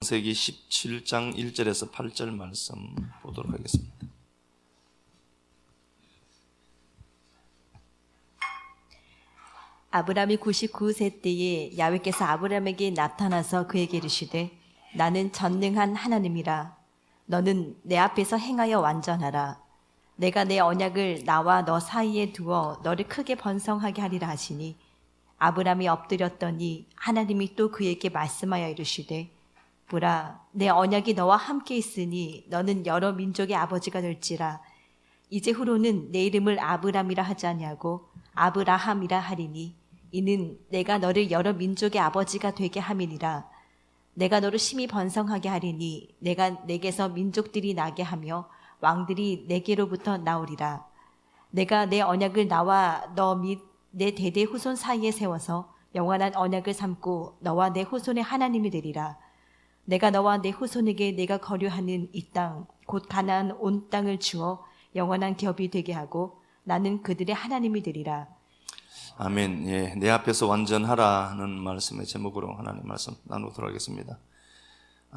창세기 17장 1절에서 8절 말씀 보도록 하겠습니다. 아브람이 99세 때에 야훼께서 아브람에게 나타나서 그에게 이르시되 나는 전능한 하나님이라. 너는 내 앞에서 행하여 완전하라. 내가 내 언약을 나와 너 사이에 두어 너를 크게 번성하게 하리라 하시니 아브람이 엎드렸더니 하나님이 또 그에게 말씀하여 이르시되 보라, 내 언약이 너와 함께 있으니 너는 여러 민족의 아버지가 될지라. 이제 후로는 내 이름을 아브람이라 하지 아니하고 아브라함이라 하리니 이는 내가 너를 여러 민족의 아버지가 되게 함이니라. 내가 너를 심히 번성하게 하리니 내가 내게서 민족들이 나게 하며 왕들이 내게로부터 나오리라. 내가 내 언약을 나와 너 및 내 대대 후손 사이에 세워서 영원한 언약을 삼고 너와 내 후손의 하나님이 되리라. 내가 너와 내 후손에게 내가 거류하는 이 땅 곧 가나안 온 땅을 주어 영원한 기업이 되게 하고 나는 그들의 하나님이 되리라. 아멘. 예, 내 앞에서 완전하라는 말씀의 제목으로 하나님 말씀 나누도록 하겠습니다.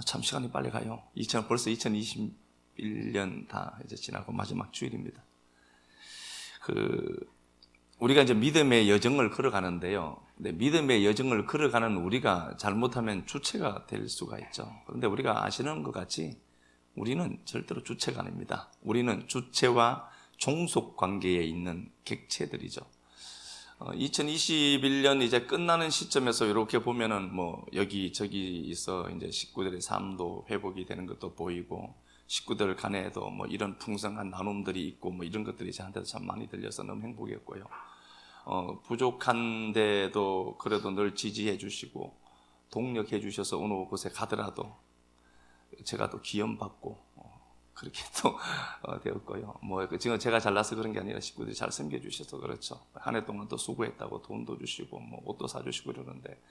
참 시간이 빨리 가요. 벌써 2021년 다 이제 지나고 마지막 주일입니다. 우리가 이제 믿음의 여정을 걸어가는데요. 근데 믿음의 여정을 걸어가는 우리가 잘못하면 주체가 될 수가 있죠. 그런데 우리가 아시는 것 같이 우리는 절대로 주체가 아닙니다. 우리는 주체와 종속 관계에 있는 객체들이죠. 2021년 이제 끝나는 시점에서 이렇게 보면은 뭐 여기저기 있어 이제 식구들의 삶도 회복이 되는 것도 보이고 식구들 간에도 뭐 이런 풍성한 나눔들이 있고 뭐 이런 것들이 저한테도 참 많이 들려서 너무 행복했고요. 부족한데도 그래도 늘 지지해 주시고 동력해 주셔서 어느 곳에 가더라도 제가 또 기염받고 그렇게 또 되었고요. 뭐 지금 제가 잘나서 그런 게 아니라 식구들이 잘 섬겨주셔서 그렇죠. 한 해 동안 또 수고했다고 돈도 주시고 뭐 옷도 사주시고 그러는데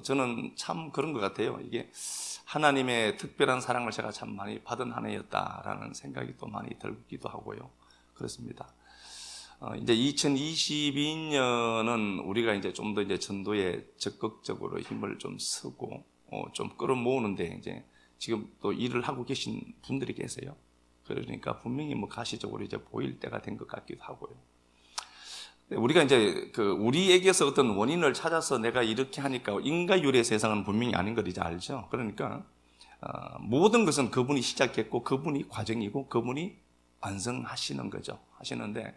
저는 참 그런 것 같아요. 이게 하나님의 특별한 사랑을 제가 참 많이 받은 한 해였다라는 생각이 또 많이 들기도 하고요. 그렇습니다. 이제 2022년은 우리가 이제 좀 더 이제 전도에 적극적으로 힘을 좀 쓰고 좀 끌어모으는데 이제 지금 또 일을 하고 계신 분들이 계세요. 그러니까 분명히 뭐 가시적으로 이제 보일 때가 된 것 같기도 하고요. 우리가 이제 우리에게서 어떤 원인을 찾아서 내가 이렇게 하니까 인과율의 세상은 분명히 아닌 걸 이제 알죠. 그러니까 모든 것은 그분이 시작했고 그분이 과정이고 그분이 완성하시는 거죠. 하시는데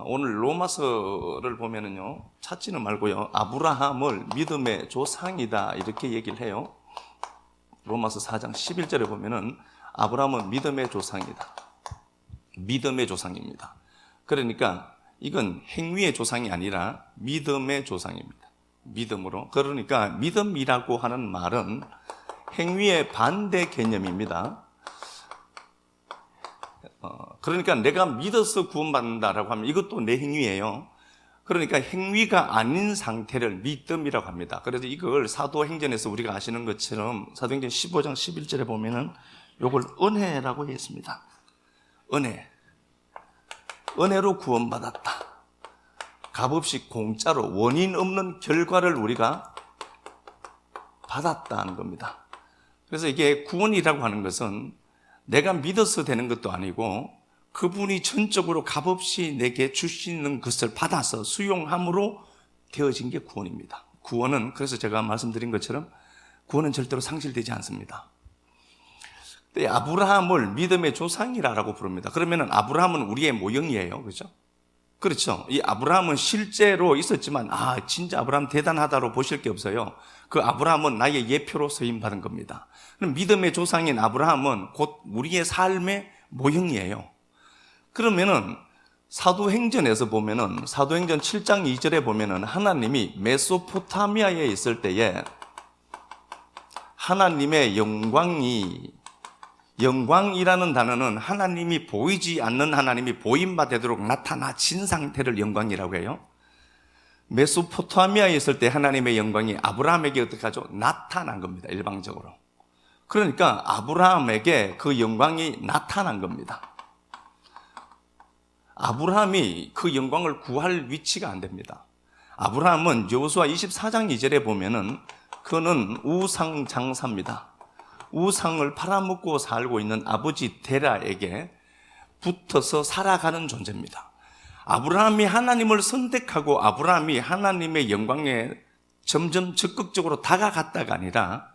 오늘 로마서를 보면은요, 찾지는 말고요, 아브라함을 믿음의 조상이다 이렇게 얘기를 해요. 로마서 4장 11절에 보면은 아브라함은 믿음의 조상이다. 믿음의 조상입니다. 그러니까 이건 행위의 조상이 아니라 믿음의 조상입니다. 믿음으로. 그러니까 믿음이라고 하는 말은 행위의 반대 개념입니다. 그러니까 내가 믿어서 구원받는다라고 하면 이것도 내 행위예요. 그러니까 행위가 아닌 상태를 믿음이라고 합니다. 그래서 이걸 사도행전에서 우리가 아시는 것처럼 사도행전 15장 11절에 보면은 이걸 은혜라고 했습니다. 은혜로 구원받았다. 값없이 공짜로 원인 없는 결과를 우리가 받았다는 겁니다. 그래서 이게 구원이라고 하는 것은 내가 믿어서 되는 것도 아니고 그분이 전적으로 값없이 내게 주시는 것을 받아서 수용함으로 되어진 게 구원입니다. 구원은, 그래서 제가 말씀드린 것처럼 구원은 절대로 상실되지 않습니다. 아브라함을 믿음의 조상이라고 부릅니다. 그러면은 아브라함은 우리의 모형이에요. 그렇죠? 그렇죠. 이 아브라함은 실제로 있었지만 진짜 아브라함 대단하다로 보실 게 없어요. 그 아브라함은 나의 예표로 서임받은 겁니다. 그럼 믿음의 조상인 아브라함은 곧 우리의 삶의 모형이에요. 그러면은 사도행전에서 보면은 사도행전 7장 2절에 보면은 하나님이 메소포타미아에 있을 때에 하나님의 영광이라는 단어는 하나님이 보이지 않는 하나님이 보임바 되도록 나타나진 상태를 영광이라고 해요. 메소포타미아에 있을 때 하나님의 영광이 아브라함에게 어떻게 하죠? 나타난 겁니다. 일방적으로. 그러니까 아브라함에게 그 영광이 나타난 겁니다. 아브라함이 그 영광을 구할 위치가 안 됩니다. 아브라함은 여호수아 24장 2절에 보면은 그는 우상장사입니다. 우상을 팔아먹고 살고 있는 아버지 데라에게 붙어서 살아가는 존재입니다. 아브라함이 하나님을 선택하고 아브라함이 하나님의 영광에 점점 적극적으로 다가갔다가 아니라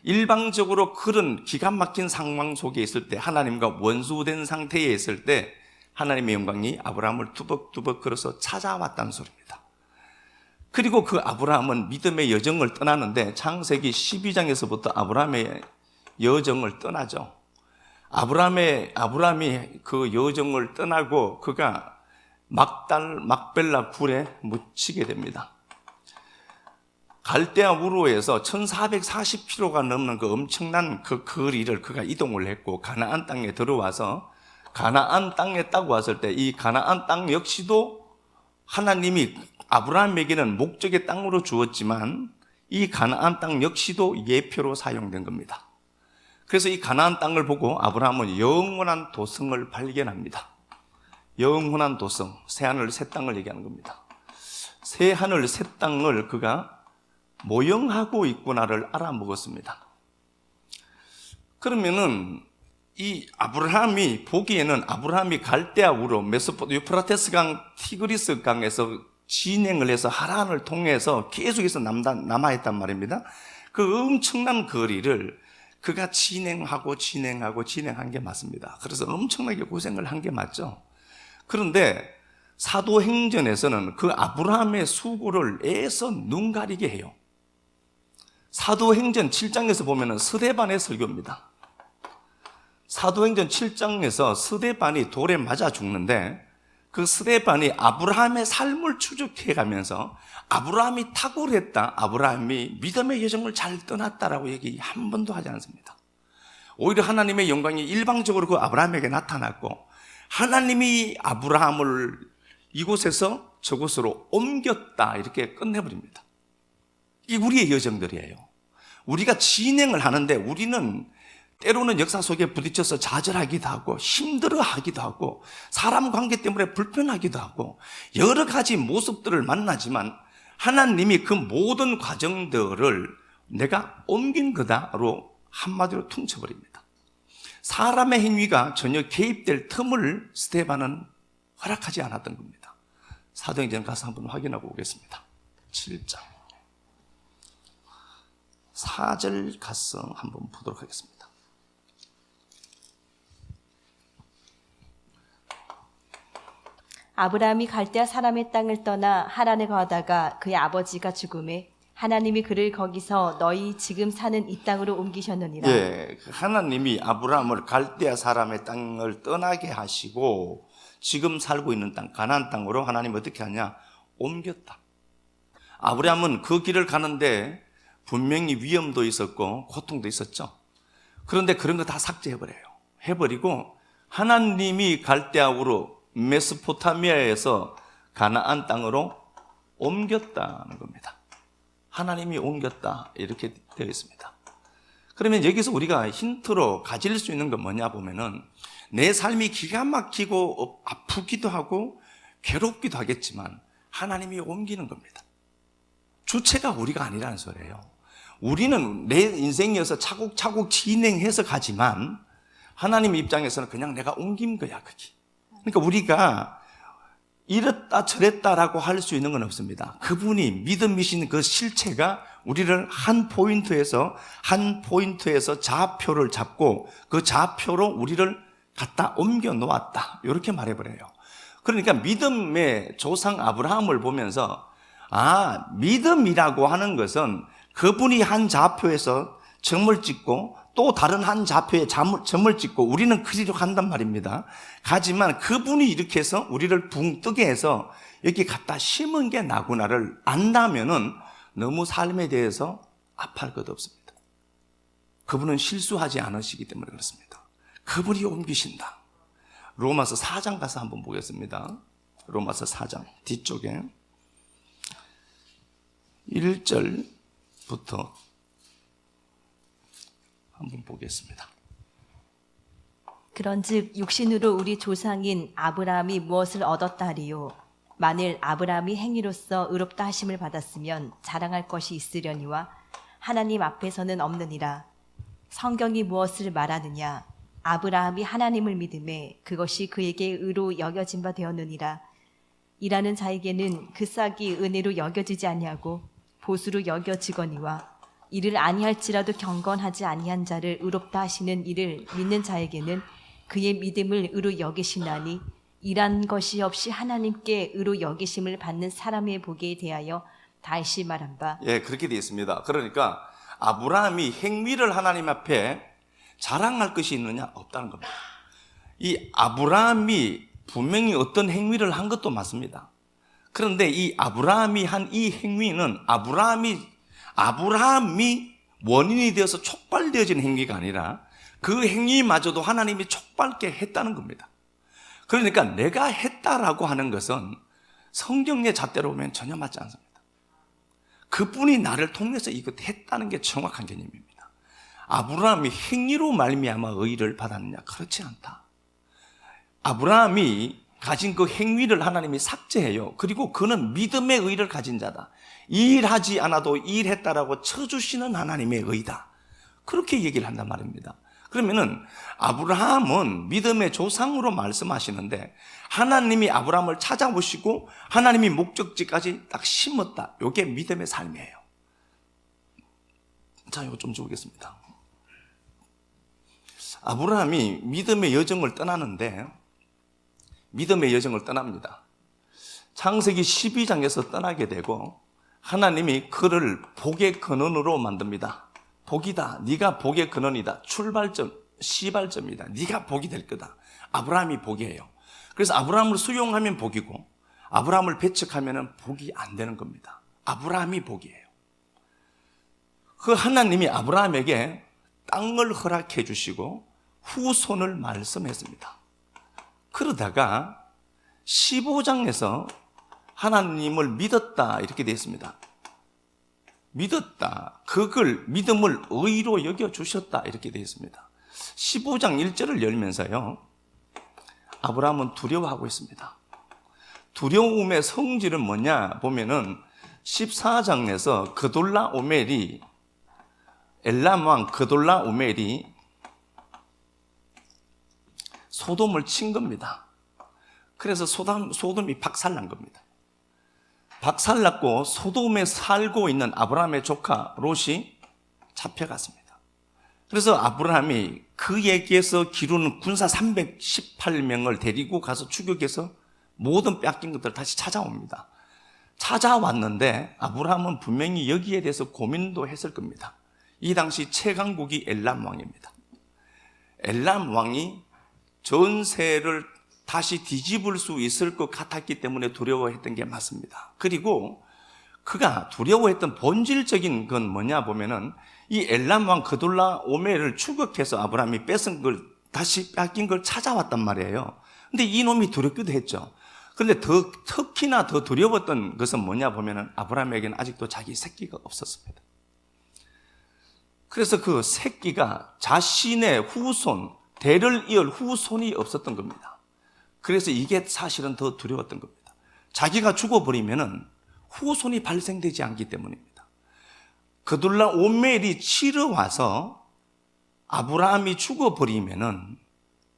일방적으로 그런 기가 막힌 상황 속에 있을 때, 하나님과 원수된 상태에 있을 때 하나님의 영광이 아브라함을 두벅두벅 걸어서 찾아왔다는 소리입니다. 그리고 그 아브라함은 믿음의 여정을 떠나는데 창세기 12장에서부터 아브라함의 여정을 떠나죠. 아브라함이 그 여정을 떠나고 그가 막벨라 굴에 묻히게 됩니다. 갈대아 우르에서 1440km가 넘는 그 엄청난 그 거리를 그가 이동을 했고 가나안 땅에 들어와서 가나안 땅에 딱 왔을 때 이 가나안 땅 역시도 하나님이 아브라함에게는 목적의 땅으로 주었지만 이 가나안 땅 역시도 예표로 사용된 겁니다. 그래서 이 가나안 땅을 보고 아브라함은 영원한 도성을 발견합니다. 영원한 도성, 새하늘 새 땅을 얘기하는 겁니다. 새하늘 새 땅을 그가 모형하고 있구나를 알아먹었습니다. 그러면은 이 아브라함이 보기에는 아브라함이 갈대아 우르, 유프라테스 강, 티그리스 강에서 진행을 해서 하란을 통해서 계속해서 남아있단 말입니다. 그 엄청난 거리를 그가 진행한 게 맞습니다. 그래서 엄청나게 고생을 한 게 맞죠. 그런데 사도행전에서는 그 아브라함의 수고를 애써 눈 가리게 해요. 사도행전 7장에서 보면은 스데반의 설교입니다. 사도행전 7장에서 스데반이 돌에 맞아 죽는데 그 스데반이 아브라함의 삶을 추적해 가면서 아브라함이 탁월했다, 아브라함이 믿음의 여정을 잘 떠났다라고 얘기 한 번도 하지 않습니다. 오히려 하나님의 영광이 일방적으로 그 아브라함에게 나타났고 하나님이 아브라함을 이곳에서 저곳으로 옮겼다 이렇게 끝내버립니다. 이게 우리의 여정들이에요. 우리가 진행을 하는데 우리는 때로는 역사 속에 부딪혀서 좌절하기도 하고 힘들어하기도 하고 사람 관계 때문에 불편하기도 하고 여러 가지 모습들을 만나지만 하나님이 그 모든 과정들을 내가 옮긴 거다로 한마디로 퉁쳐버립니다. 사람의 행위가 전혀 개입될 틈을 스데반은 허락하지 않았던 겁니다. 사도행전 가서 한번 확인하고 오겠습니다. 7장 4절 가서 한번 보도록 하겠습니다. 아브라함이 갈대아 사람의 땅을 떠나 하란에 거하다가 그의 아버지가 죽음에 하나님이 그를 거기서 너희 지금 사는 이 땅으로 옮기셨느니라. 예, 하나님이 아브라함을 갈대아 사람의 땅을 떠나게 하시고 지금 살고 있는 땅, 가나안 땅으로 하나님이 어떻게 하냐? 옮겼다. 아브라함은 그 길을 가는데 분명히 위험도 있었고 고통도 있었죠. 그런데 그런 거 다 삭제해버려요. 해버리고 하나님이 갈대아우로 메소포타미아에서 가나안 땅으로 옮겼다는 겁니다. 하나님이 옮겼다 이렇게 되어 있습니다. 그러면 여기서 우리가 힌트로 가질 수 있는 건 뭐냐 보면은 내 삶이 기가 막히고 아프기도 하고 괴롭기도 하겠지만 하나님이 옮기는 겁니다. 주체가 우리가 아니라는 소리예요. 우리는 내 인생이어서 차곡차곡 진행해서 가지만 하나님 입장에서는 그냥 내가 옮긴 거야, 그게. 그러니까 우리가 이랬다 저랬다라고 할 수 있는 건 없습니다. 그분이 믿음이신 그 실체가 우리를 한 포인트에서 좌표를 잡고 그 좌표로 우리를 갖다 옮겨 놓았다. 이렇게 말해버려요. 그러니까 믿음의 조상 아브라함을 보면서 믿음이라고 하는 것은 그분이 한 좌표에서 점을 찍고 또 다른 한 좌표에 점을 찍고 우리는 그리로 간단 말입니다. 가지만 그분이 이렇게 해서 우리를 붕 뜨게 해서 여기 갖다 심은 게 나구나를 안다면은 너무 삶에 대해서 아파할 것 없습니다. 그분은 실수하지 않으시기 때문에 그렇습니다. 그분이 옮기신다. 로마서 4장 가서 한번 보겠습니다. 로마서 4장 뒤쪽에 1절부터 한번 보겠습니다. 그런즉 육신으로 우리 조상인 아브라함이 무엇을 얻었다 하리요? 만일 아브라함이 행위로서 의롭다 하심을 받았으면 자랑할 것이 있으려니와 하나님 앞에서는 없느니라. 성경이 무엇을 말하느냐? 아브라함이 하나님을 믿음에 그것이 그에게 의로 여겨진 바 되었느니라. 일하는 자에게는 그 싹이 은혜로 여겨지지 아니하고 보수로 여겨지거니와 이를 아니할지라도 경건하지 아니한 자를 의롭다 하시는 이를 믿는 자에게는 그의 믿음을 의로 여기시나니 일한 것이 없이 하나님께 의로 여기심을 받는 사람의 복에 대하여 다시 말한 바. 예, 그렇게 되어 있습니다. 그러니까 아브라함이 행위를 하나님 앞에 자랑할 것이 있느냐? 없다는 겁니다. 이 아브라함이 분명히 어떤 행위를 한 것도 맞습니다. 그런데 이 아브라함이 한 이 행위는 아브라함이 원인이 되어서 촉발되어진 행위가 아니라 그 행위마저도 하나님이 촉발케 했다는 겁니다. 그러니까 내가 했다라고 하는 것은 성경의 잣대로 보면 전혀 맞지 않습니다. 그분이 나를 통해서 이것 했다는 게 정확한 개념입니다. 아브라함이 행위로 말미암아 의를 받았느냐? 그렇지 않다. 아브라함이 가진 그 행위를 하나님이 삭제해요. 그리고 그는 믿음의 의를 가진 자다. 일하지 않아도 일했다라고 쳐주시는 하나님의 의다. 그렇게 얘기를 한단 말입니다. 그러면은 아브라함은 믿음의 조상으로 말씀하시는데 하나님이 아브라함을 찾아보시고 하나님이 목적지까지 딱 심었다. 이게 믿음의 삶이에요. 자, 이거 좀 적겠습니다. 아브라함이 믿음의 여정을 떠납니다. 창세기 12장에서 떠나게 되고 하나님이 그를 복의 근원으로 만듭니다. 복이다. 네가 복의 근원이다. 출발점, 시발점이다. 네가 복이 될 거다. 아브라함이 복이에요. 그래서 아브라함을 수용하면 복이고 아브라함을 배척하면 복이 안 되는 겁니다. 아브라함이 복이에요. 그 하나님이 아브라함에게 땅을 허락해 주시고 후손을 말씀했습니다. 그러다가 15장에서 하나님을 믿었다 이렇게 되어 있습니다. 믿었다. 믿음을 의로 여겨주셨다 이렇게 되어 있습니다. 15장 1절을 열면서요, 아브라함은 두려워하고 있습니다. 두려움의 성질은 뭐냐 보면은 14장에서 엘람 왕 그돌라오멜이 소돔을 친 겁니다. 그래서 소돔이 박살난 겁니다. 박살났고 소돔에 살고 있는 아브라함의 조카 롯이 잡혀갔습니다. 그래서 아브라함이 그에게서 기르는 군사 318명을 데리고 가서 추격해서 모든 뺏긴 것들을 다시 찾아옵니다. 찾아왔는데 아브라함은 분명히 여기에 대해서 고민도 했을 겁니다. 이 당시 최강국이 엘람 왕입니다. 엘람 왕이 전세를 다시 뒤집을 수 있을 것 같았기 때문에 두려워했던 게 맞습니다. 그리고 그가 두려워했던 본질적인 건 뭐냐 보면은 이 엘람 왕 그돌라오멜을 추격해서 아브라함이 뺏은 걸 다시 뺏긴 걸 찾아왔단 말이에요. 근데 이놈이 두렵기도 했죠. 그런데 특히나 더 두려웠던 것은 뭐냐 보면은 아브라함에게는 아직도 자기 새끼가 없었습니다. 그래서 그 새끼가 자신의 후손, 대를 이을 후손이 없었던 겁니다. 그래서 이게 사실은 더 두려웠던 겁니다. 자기가 죽어버리면은 후손이 발생되지 않기 때문입니다. 그돌라오멜이 치러 와서 아브라함이 죽어버리면은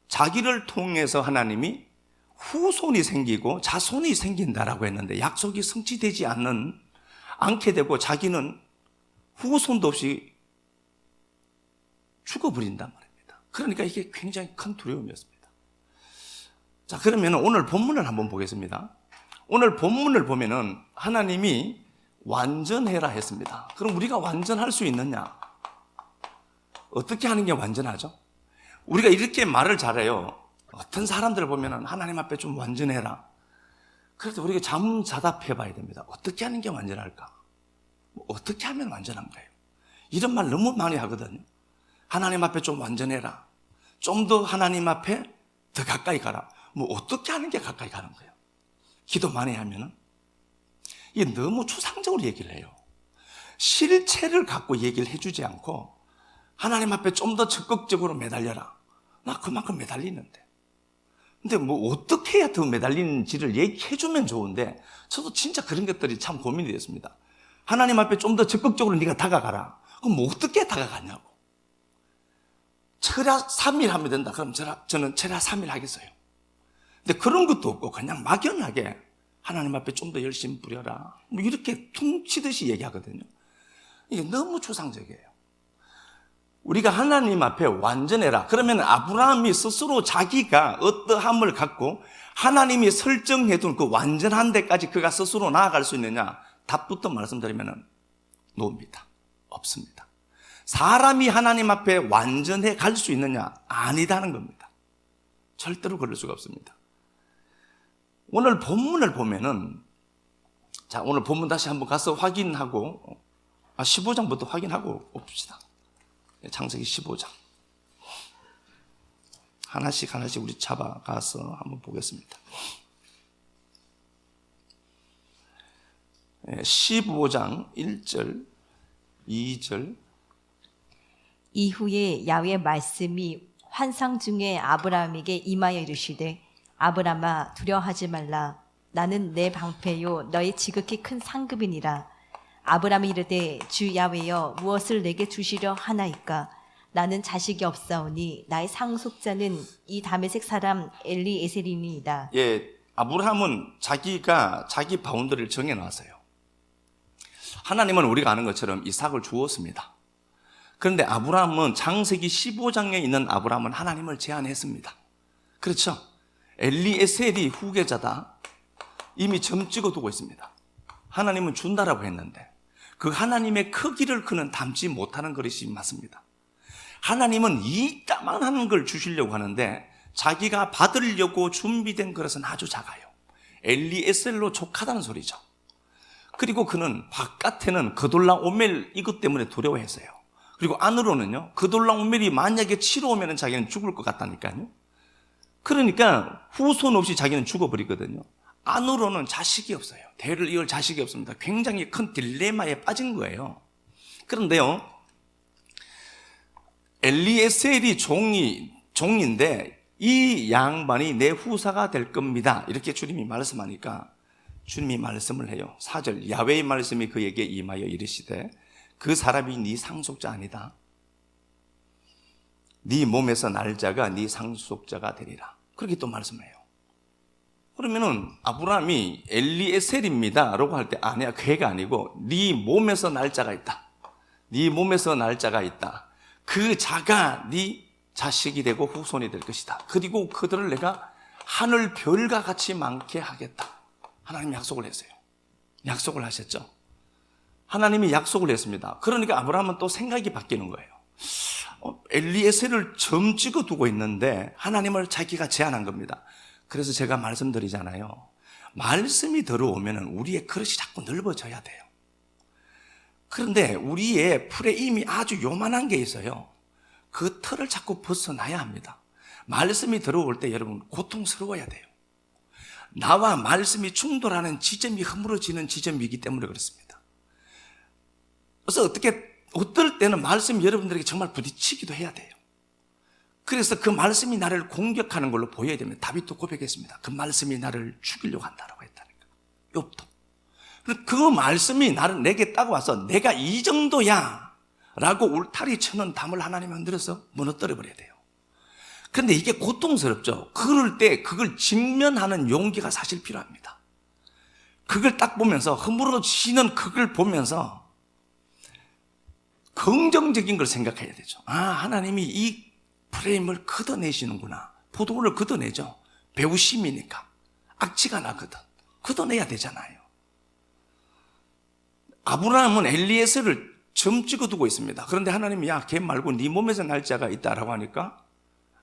자기를 통해서 하나님이 후손이 생기고 자손이 생긴다라고 했는데 약속이 성취되지 않게 되고 자기는 후손도 없이 죽어버린단 말입니다. 그러니까 이게 굉장히 큰 두려움이었습니다. 자, 그러면 오늘 본문을 한번 보겠습니다. 오늘 본문을 보면은 하나님이 완전해라 했습니다. 그럼 우리가 완전할 수 있느냐? 어떻게 하는 게 완전하죠? 우리가 이렇게 말을 잘해요. 어떤 사람들을 보면은 하나님 앞에 좀 완전해라. 그래서 우리가 자답해 봐야 됩니다. 어떻게 하는 게 완전할까? 어떻게 하면 완전한가요? 이런 말 너무 많이 하거든요. 하나님 앞에 좀 완전해라. 좀 더 하나님 앞에 더 가까이 가라. 어떻게 하는 게 가까이 가는 거예요? 기도 많이 하면은 이게 너무 추상적으로 얘기를 해요. 실체를 갖고 얘기를 해주지 않고 하나님 앞에 좀 더 적극적으로 매달려라. 나 그만큼 매달리는데. 근데 어떻게 해야 더 매달리는지를 얘기해주면 좋은데 저도 진짜 그런 것들이 참 고민이 됐습니다. 하나님 앞에 좀 더 적극적으로 네가 다가가라. 그럼 어떻게 다가가냐고. 철야 3일 하면 된다. 그럼 저는 철야 3일 하겠어요. 근데 그런 것도 없고 그냥 막연하게 하나님 앞에 좀 더 열심히 부려라. 뭐 이렇게 퉁치듯이 얘기하거든요. 이게 너무 추상적이에요. 우리가 하나님 앞에 완전해라. 그러면 아브라함이 스스로 자기가 어떠함을 갖고 하나님이 설정해둔 그 완전한 데까지 그가 스스로 나아갈 수 있느냐? 답부터 말씀드리면 노입니다. 없습니다. 사람이 하나님 앞에 완전해 갈 수 있느냐? 아니다는 겁니다. 절대로 그럴 수가 없습니다. 오늘 본문을 보면은, 자, 오늘 본문 다시 한번 가서 확인하고, 15장부터 확인하고 옵시다. 창세기 15장. 하나씩 우리 잡아가서 한번 보겠습니다. 15장 1절, 2절. 이후에 야훼의 말씀이 환상 중에 아브라함에게 임하여 이르시되 아브라함아 두려워하지 말라. 나는 내 방패요 너의 지극히 큰 상급이니라. 아브라함이 이르되 주 야훼여 무엇을 내게 주시려 하나이까? 나는 자식이 없사오니 나의 상속자는 이 다메섹 사람 엘리에셀이니이다. 예, 아브라함은 자기가 자기 바운더리를 정해놨어요. 하나님은 우리가 아는 것처럼 이삭을 주었습니다. 그런데 아브라함은 창세기 15장에 있는 아브라함은 하나님을 제안했습니다. 그렇죠? 엘리에셀이 후계자다. 이미 점 찍어두고 있습니다. 하나님은 준다라고 했는데 그 하나님의 크기를 그는 담지 못하는 것이 맞습니다. 하나님은 이따만한 걸 주시려고 하는데 자기가 받으려고 준비된 그릇은 아주 작아요. 엘리에셀로 족하다는 소리죠. 그리고 그는 바깥에는 그돌라오멜 이것 때문에 두려워했어요. 그리고 안으로는요, 그돌라오멜이 만약에 치러 오면 자기는 죽을 것 같다니까요. 그러니까 후손 없이 자기는 죽어버리거든요. 안으로는 자식이 없어요. 대를 이을 자식이 없습니다. 굉장히 큰 딜레마에 빠진 거예요. 그런데요, 엘리에셀이 종인데 이 양반이 내 후사가 될 겁니다. 이렇게 주님이 말씀하니까 주님이 말씀을 해요. 4절 야훼의 말씀이 그에게 임하여 이르시되 그 사람이 네 상속자 아니다. 네 몸에서 날 자가 네 상속자가 되리라. 그렇게 또 말씀해요. 그러면은 아브라함이 엘리에셀입니다 라고 할 때 아니야, 걔가 아니고 네 몸에서 날 자가 있다. 네 몸에서 날 자가 있다. 그 자가 네 자식이 되고 후손이 될 것이다. 그리고 그들을 내가 하늘 별과 같이 많게 하겠다. 하나님이 약속을 했어요. 약속을 하셨죠. 하나님이 약속을 했습니다. 그러니까 아브라함은 또 생각이 바뀌는 거예요. 엘리에셀을 점 찍어두고 있는데 하나님을 자기가 제안한 겁니다. 그래서 제가 말씀드리잖아요. 말씀이 들어오면 우리의 그릇이 자꾸 넓어져야 돼요. 그런데 우리의 프레임이 아주 요만한 게 있어요. 그 틀을 자꾸 벗어나야 합니다. 말씀이 들어올 때 여러분 고통스러워야 돼요. 나와 말씀이 충돌하는 지점이 허물어지는 지점이기 때문에 그렇습니다. 그래서 어떨 때는 말씀이 여러분들에게 정말 부딪히기도 해야 돼요. 그래서 그 말씀이 나를 공격하는 걸로 보여야 됩니다. 다윗도 고백했습니다. 그 말씀이 나를 죽이려고 한다라고 했다니까. 욥도. 그 말씀이 내게 딱 와서 내가 이 정도야 라고 울타리 쳐는 담을 하나님 만들어서 무너뜨려 버려야 돼요. 그런데 이게 고통스럽죠. 그럴 때 그걸 직면하는 용기가 사실 필요합니다. 그걸 딱 보면서 허물어지는 그걸 보면서 긍정적인 걸 생각해야 되죠. 하나님이 이 프레임을 걷어내시는구나. 포도원을 걷어내죠. 배우심이니까. 악취가 나거든. 걷어내야 되잖아요. 아브라함은 엘리에셀을 점 찍어두고 있습니다. 그런데 하나님이 걔 말고 네 몸에서 날 자가 있다라고 하니까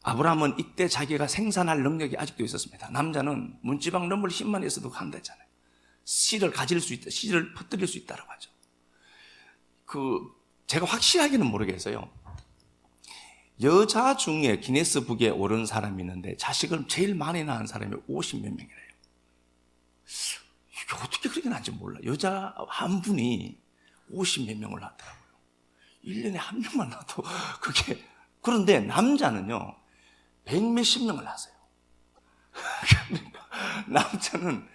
아브라함은 이때 자기가 생산할 능력이 아직도 있었습니다. 남자는 문지방 넘을 힘만 있어도 한다잖아요. 씨를 가질 수 있다, 씨를 퍼뜨릴 수 있다라고 하죠. 제가 확실하게는 모르겠어요. 여자 중에 기네스북에 오른 사람이 있는데 자식을 제일 많이 낳은 사람이 50몇 명이래요. 이게 어떻게 그렇게 낳는지 몰라. 여자 한 분이 50몇 명을 낳더라고요. 1년에 한 명만 낳아도 그게. 그런데 남자는요 100몇십 명을 낳았어요. 그러니까 남자는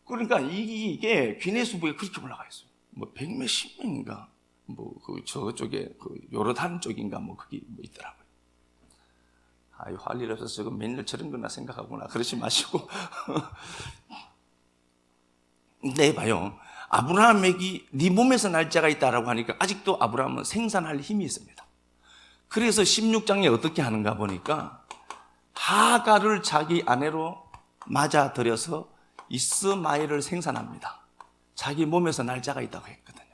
그러니까 이게 기네스북에 그렇게 올라가 있어요. 뭐 100몇십 명인가. 저쪽에 요르단 쪽인가 그게 있더라고요. 아유, 할 일 없어서 지금 맨날 저런 거나 생각하구나. 그러지 마시고. 네, 봐요. 아브라함에게 네 몸에서 날 자가 있다라고 하니까 아직도 아브라함은 생산할 힘이 있습니다. 그래서 16장에 어떻게 하는가 보니까 하갈을 자기 아내로 맞아들여서 이스마엘을 생산합니다. 자기 몸에서 날 자가 있다고 했거든요.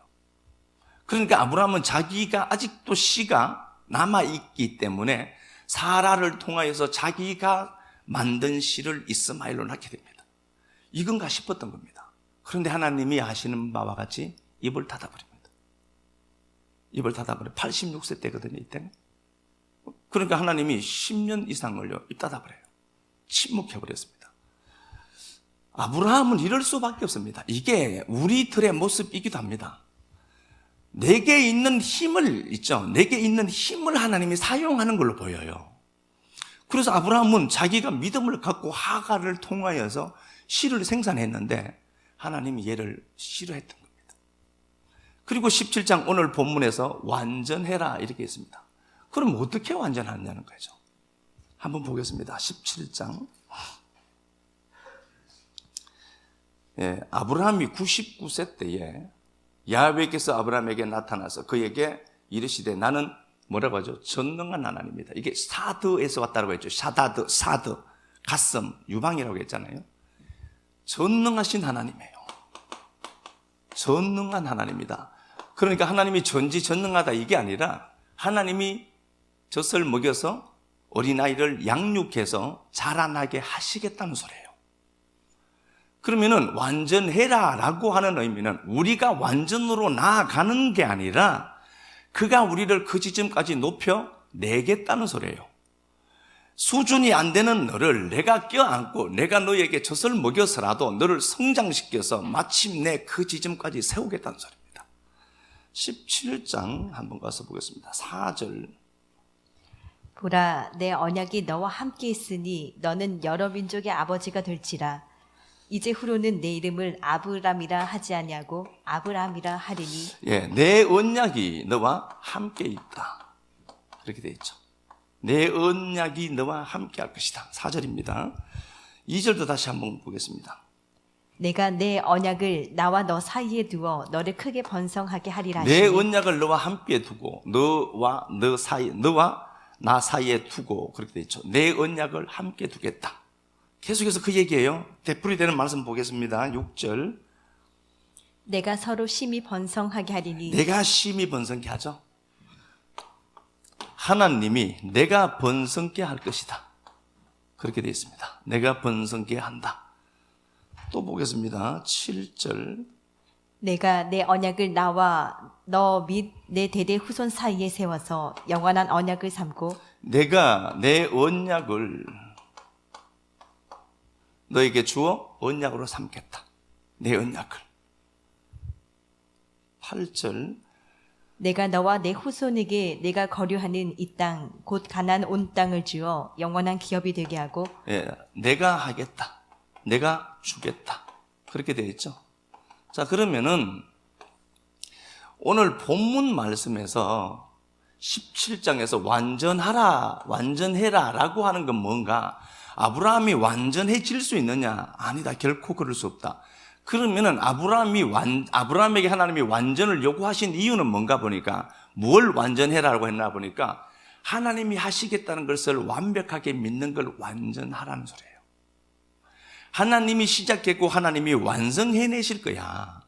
그러니까 아브라함은 자기가 아직도 씨가 남아있기 때문에 사라를 통하여서 자기가 만든 씨를 이스마엘로 낳게 됩니다. 이건가 싶었던 겁니다. 그런데 하나님이 하시는 바와 같이 입을 닫아버립니다. 입을 닫아버려. 86세 때거든요, 이때는. 그러니까 하나님이 10년 이상을요, 입 닫아버려요. 침묵해버렸습니다. 아브라함은 이럴 수밖에 없습니다. 이게 우리들의 모습이기도 합니다. 내게 있는 힘을 있죠. 내게 있는 힘을 하나님이 사용하는 걸로 보여요. 그래서 아브라함은 자기가 믿음을 갖고 하갈을 통하여서 씨를 생산했는데 하나님이 얘를 싫어했던 겁니다. 그리고 17장 오늘 본문에서 완전해라 이렇게 했습니다. 그럼 어떻게 완전하냐는 거죠. 한번 보겠습니다. 17장. 예, 아브라함이 99세 때에 야훼께서 아브라함에게 나타나서 그에게 이르시되 나는 뭐라고 하죠? 전능한 하나님이다. 이게 사드에서 왔다고 했죠. 샤다드, 사드, 가슴, 유방이라고 했잖아요. 전능하신 하나님이에요. 전능한 하나님이다. 그러니까 하나님이 전지전능하다 이게 아니라 하나님이 젖을 먹여서 어린아이를 양육해서 자라나게 하시겠다는 소리예요. 그러면은 완전해라 라고 하는 의미는 우리가 완전으로 나아가는 게 아니라 그가 우리를 그 지점까지 높여 내겠다는 소리예요. 수준이 안 되는 너를 내가 껴안고 내가 너에게 젖을 먹여서라도 너를 성장시켜서 마침내 그 지점까지 세우겠다는 소리입니다. 17장 한번 가서 보겠습니다. 4절. 보라, 내 언약이 너와 함께 있으니 너는 여러 민족의 아버지가 될지라. 이제 후로는 내 이름을 아브람이라 하지 아니하고 아브라함이라 하리니. 예, 내 언약이 너와 함께 있다. 그렇게 되어 있죠. 내 언약이 너와 함께 할 것이다. 4절입니다. 2절도 다시 한번 보겠습니다. 내가 내 언약을 나와 너 사이에 두어 너를 크게 번성하게 하리라 하시니. 내 언약을 너와 함께 두고 너와 나 사이에 두고 그렇게 되어 있죠. 내 언약을 함께 두겠다. 계속해서 그 얘기예요. 되풀이 되는 말씀 보겠습니다. 6절. 내가 서로 심히 번성하게 하리니. 내가 심히 번성케 하죠. 하나님이 내가 번성케 할 것이다. 그렇게 되어 있습니다. 내가 번성케 한다. 또 보겠습니다. 7절. 내가 내 언약을 나와 너 및 내 대대 후손 사이에 세워서 영원한 언약을 삼고. 내가 내 언약을 너에게 주어 언약으로 삼겠다. 내 언약을. 8절. 내가 너와 내 후손에게 내가 거류하는 이 땅 곧 가나안 온 땅을 주어 영원한 기업이 되게 하고. 예, 내가 하겠다. 내가 주겠다. 그렇게 되어 있죠. 자, 그러면은 오늘 본문 말씀에서 17장에서 완전해라 라고 하는 건 뭔가? 아브라함이 완전해질 수 있느냐? 아니다. 결코 그럴 수 없다. 그러면은 아브라함에게 하나님이 완전을 요구하신 이유는 뭔가 보니까 뭘 완전해라고 했나 보니까 하나님이 하시겠다는 것을 완벽하게 믿는 걸 완전하라는 소리예요. 하나님이 시작했고 하나님이 완성해내실 거야.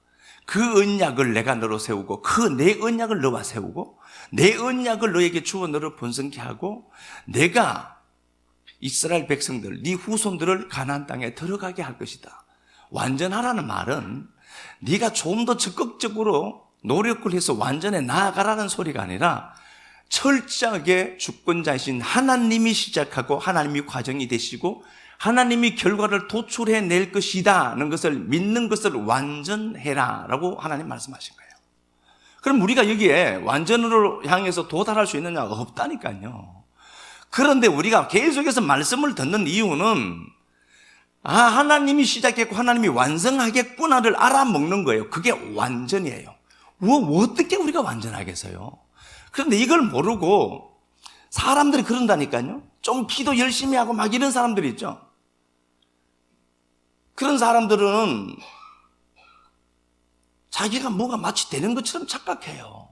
그 언약을 내가 너로 세우고 그 내 언약을 너와 세우고 내 언약을 너에게 주어 너를 번성케 하고 내가 이스라엘 백성들, 네 후손들을 가나안 땅에 들어가게 할 것이다. 완전하라는 말은 네가 좀 더 적극적으로 노력을 해서 완전해 나아가라는 소리가 아니라 철저하게 주권자이신 하나님이 시작하고 하나님이 과정이 되시고 하나님이 결과를 도출해낼 것이다는 것을 믿는 것을 완전해라 라고 하나님 말씀하신 거예요. 그럼 우리가 여기에 완전으로 향해서 도달할 수 있느냐? 없다니까요. 그런데 우리가 계속해서 말씀을 듣는 이유는 하나님이 시작했고 하나님이 완성하겠구나를 알아먹는 거예요. 그게 완전이에요. 어떻게 우리가 완전하겠어요? 그런데 이걸 모르고 사람들이 그런다니까요. 좀 기도 열심히 하고 막 이런 사람들이 있죠. 그런 사람들은 자기가 뭐가 마치 되는 것처럼 착각해요.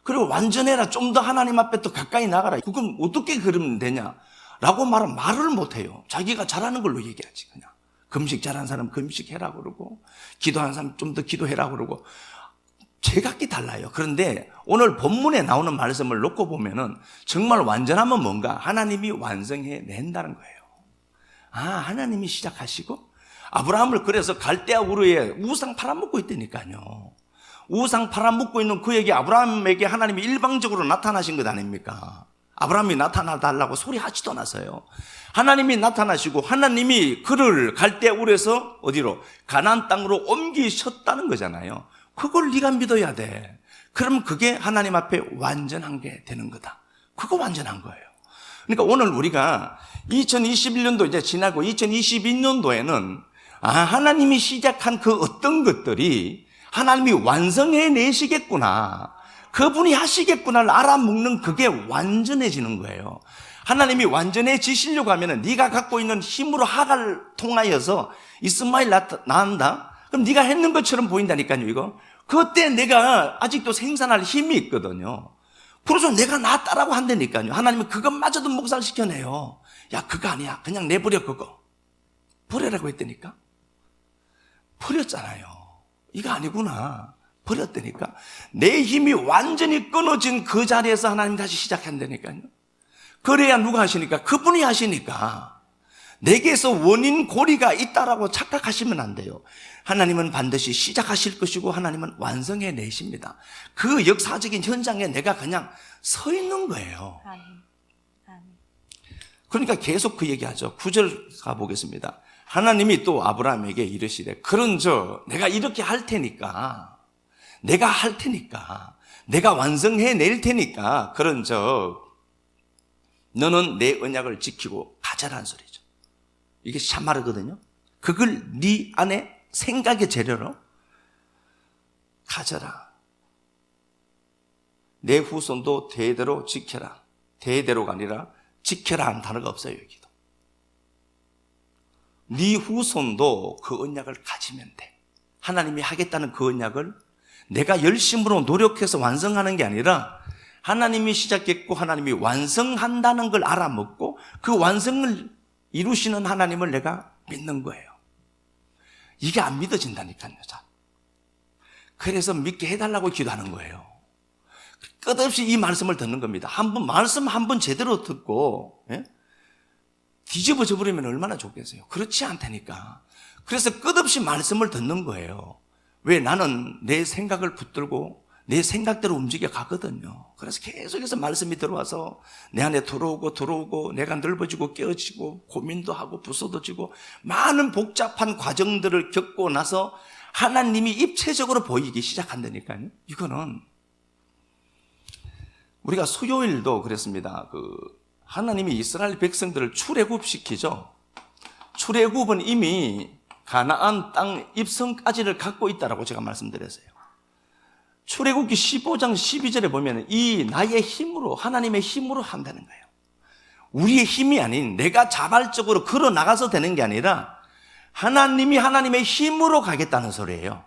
그리고 완전해라, 좀 더 하나님 앞에 또 가까이 나가라. 그럼 어떻게 그러면 되냐? 라고 말하면 말을 못해요. 자기가 잘하는 걸로 얘기하지. 그냥 금식 잘하는 사람 금식해라 그러고, 기도하는 사람 좀 더 기도해라 그러고, 제각기 달라요. 그런데 오늘 본문에 나오는 말씀을 놓고 보면은 정말 완전하면 뭔가 하나님이 완성해 낸다는 거예요. 하나님이 시작하시고, 아브라함을 그래서 갈대아 우르에 우상 팔아먹고 있다니까요. 우상 팔아먹고 있는 그에게 아브라함에게 하나님이 일방적으로 나타나신 것 아닙니까? 아브라함이 나타나달라고 소리하지도 않았어요. 하나님이 나타나시고 하나님이 그를 갈대아 우르에서 어디로? 가나안 땅으로 옮기셨다는 거잖아요. 그걸 네가 믿어야 돼. 그럼 그게 하나님 앞에 완전한 게 되는 거다. 그거 완전한 거예요. 그러니까 오늘 우리가 2021년도 이제 지나고 2022년도에는 하나님이 시작한 그 어떤 것들이 하나님이 완성해 내시겠구나, 그분이 하시겠구나를 알아먹는 그게 완전해지는 거예요. 하나님이 완전해지시려고 하면은 네가 갖고 있는 힘으로 하가를 통하여서 이스마엘 낳는다? 그럼 네가 했는 것처럼 보인다니까요. 이거 그때 내가 아직도 생산할 힘이 있거든요. 그래서 내가 낳았다라고 한다니까요. 하나님은 그것마저도 묵살시켜내요. 야, 그거 아니야, 그냥 내버려. 그거 버려라고 했다니까. 버렸잖아요. 이거 아니구나, 버렸다니까. 내 힘이 완전히 끊어진 그 자리에서 하나님 다시 시작한다니까요. 그래야 누가 하시니까? 그분이 하시니까. 내게서 원인 고리가 있다라고 착각하시면 안 돼요. 하나님은 반드시 시작하실 것이고 하나님은 완성해 내십니다. 그 역사적인 현장에 내가 그냥 서 있는 거예요. 그러니까 계속 그 얘기하죠. 9절 가보겠습니다. 하나님이 또 아브라함에게 이르시되, 그런저 내가 이렇게 할 테니까, 내가 완성해 낼 테니까 그런저 너는 내 언약을 지키고 가자라는 소리죠. 이게 샤마르거든요. 그걸 네 안에 생각의 재료로 가져라. 내 후손도 대대로 지켜라. 대대로가 아니라 지켜라 하는 단어가 없어요, 여기도. 네 후손도 그 언약을 가지면 돼. 하나님이 하겠다는 그 언약을 내가 열심으로 노력해서 완성하는 게 아니라 하나님이 시작했고 하나님이 완성한다는 걸 알아먹고 그 완성을 이루시는 하나님을 내가 믿는 거예요. 이게 안 믿어진다니까요. 그래서 믿게 해달라고 기도하는 거예요. 끝없이 이 말씀을 듣는 겁니다. 말씀 한 번 제대로 듣고 뒤집어져 버리면 얼마나 좋겠어요. 그렇지 않다니까. 그래서 끝없이 말씀을 듣는 거예요. 왜? 나는 내 생각을 붙들고 내 생각대로 움직여 가거든요. 그래서 계속해서 말씀이 들어와서 내 안에 들어오고 내가 넓어지고 깨어지고 고민도 하고 부서져지고 많은 복잡한 과정들을 겪고 나서 하나님이 입체적으로 보이기 시작한다니까요. 이거는 우리가 수요일도 그랬습니다. 하나님이 이스라엘 백성들을 출애굽시키죠. 출애굽은 이미 가나안 땅 입성까지를 갖고 있다라고 제가 말씀드렸어요. 출애굽기 15장 12절에 보면 이 나의 힘으로, 하나님의 힘으로 한다는 거예요. 우리의 힘이 아닌 내가 자발적으로 걸어 나가서 되는 게 아니라 하나님이 하나님의 힘으로 가겠다는 소리예요.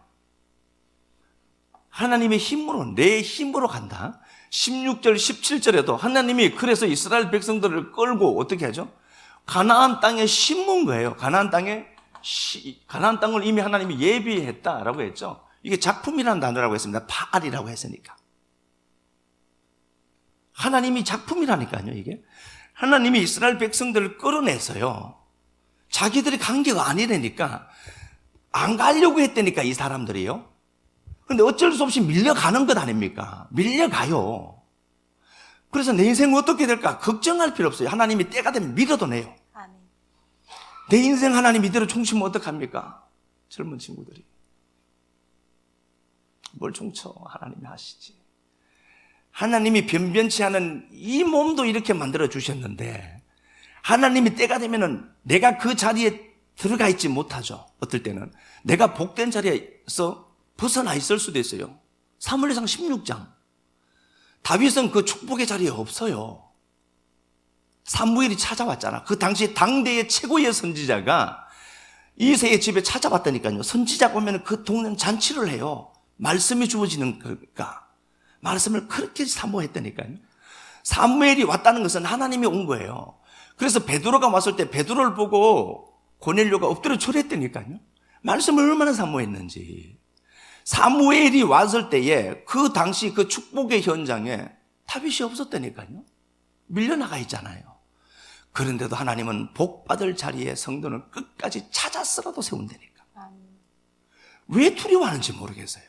하나님의 힘으로, 내 힘으로 간다. 16절 17절에도 하나님이 그래서 이스라엘 백성들을 끌고 어떻게 하죠? 가나안 땅에 심은 거예요. 가나안 땅을 이미 하나님이 예비했다라고 했죠. 이게 작품이라는 단어라고 했습니다. 파알이라고 했으니까. 하나님이 작품이라니까요, 이게. 하나님이 이스라엘 백성들을 끌어내서요. 자기들이 관계가 아니라니까 안 가려고 했다니까, 이 사람들이요. 근데 어쩔 수 없이 밀려가는 것 아닙니까? 밀려가요. 그래서 내 인생은 어떻게 될까? 걱정할 필요 없어요. 하나님이 때가 되면 밀어도내요. 아멘. 내 인생 하나님 이대로 총치면 어떡합니까? 젊은 친구들이. 뭘 총쳐? 하나님이 하시지. 하나님이 변변치 않은 이 몸도 이렇게 만들어 주셨는데 하나님이 때가 되면은 내가 그 자리에 들어가 있지 못하죠. 어떨 때는 내가 복된 자리에서 벗어나 있을 수도 있어요. 사무엘상 16장 다윗은 그 축복의 자리에 없어요. 사무엘이 찾아왔잖아. 그 당시 당대의 최고의 선지자가 이새의 집에 찾아왔다니까요. 선지자가 오면 그 동네는 잔치를 해요. 말씀이 주어지는 거니까. 말씀을 그렇게 사모했다니까요. 사무엘이 왔다는 것은 하나님이 온 거예요. 그래서 베드로가 왔을 때 베드로를 보고 고넬료가 엎드려 절했다니까요. 말씀을 얼마나 사모했는지. 사무엘이 왔을 때에 그 당시 그 축복의 현장에 다윗이 없었다니까요. 밀려나가 있잖아요. 그런데도 하나님은 복받을 자리에 성도는 끝까지 찾았으라도 세운다니까. 왜 두려워하는지 모르겠어요.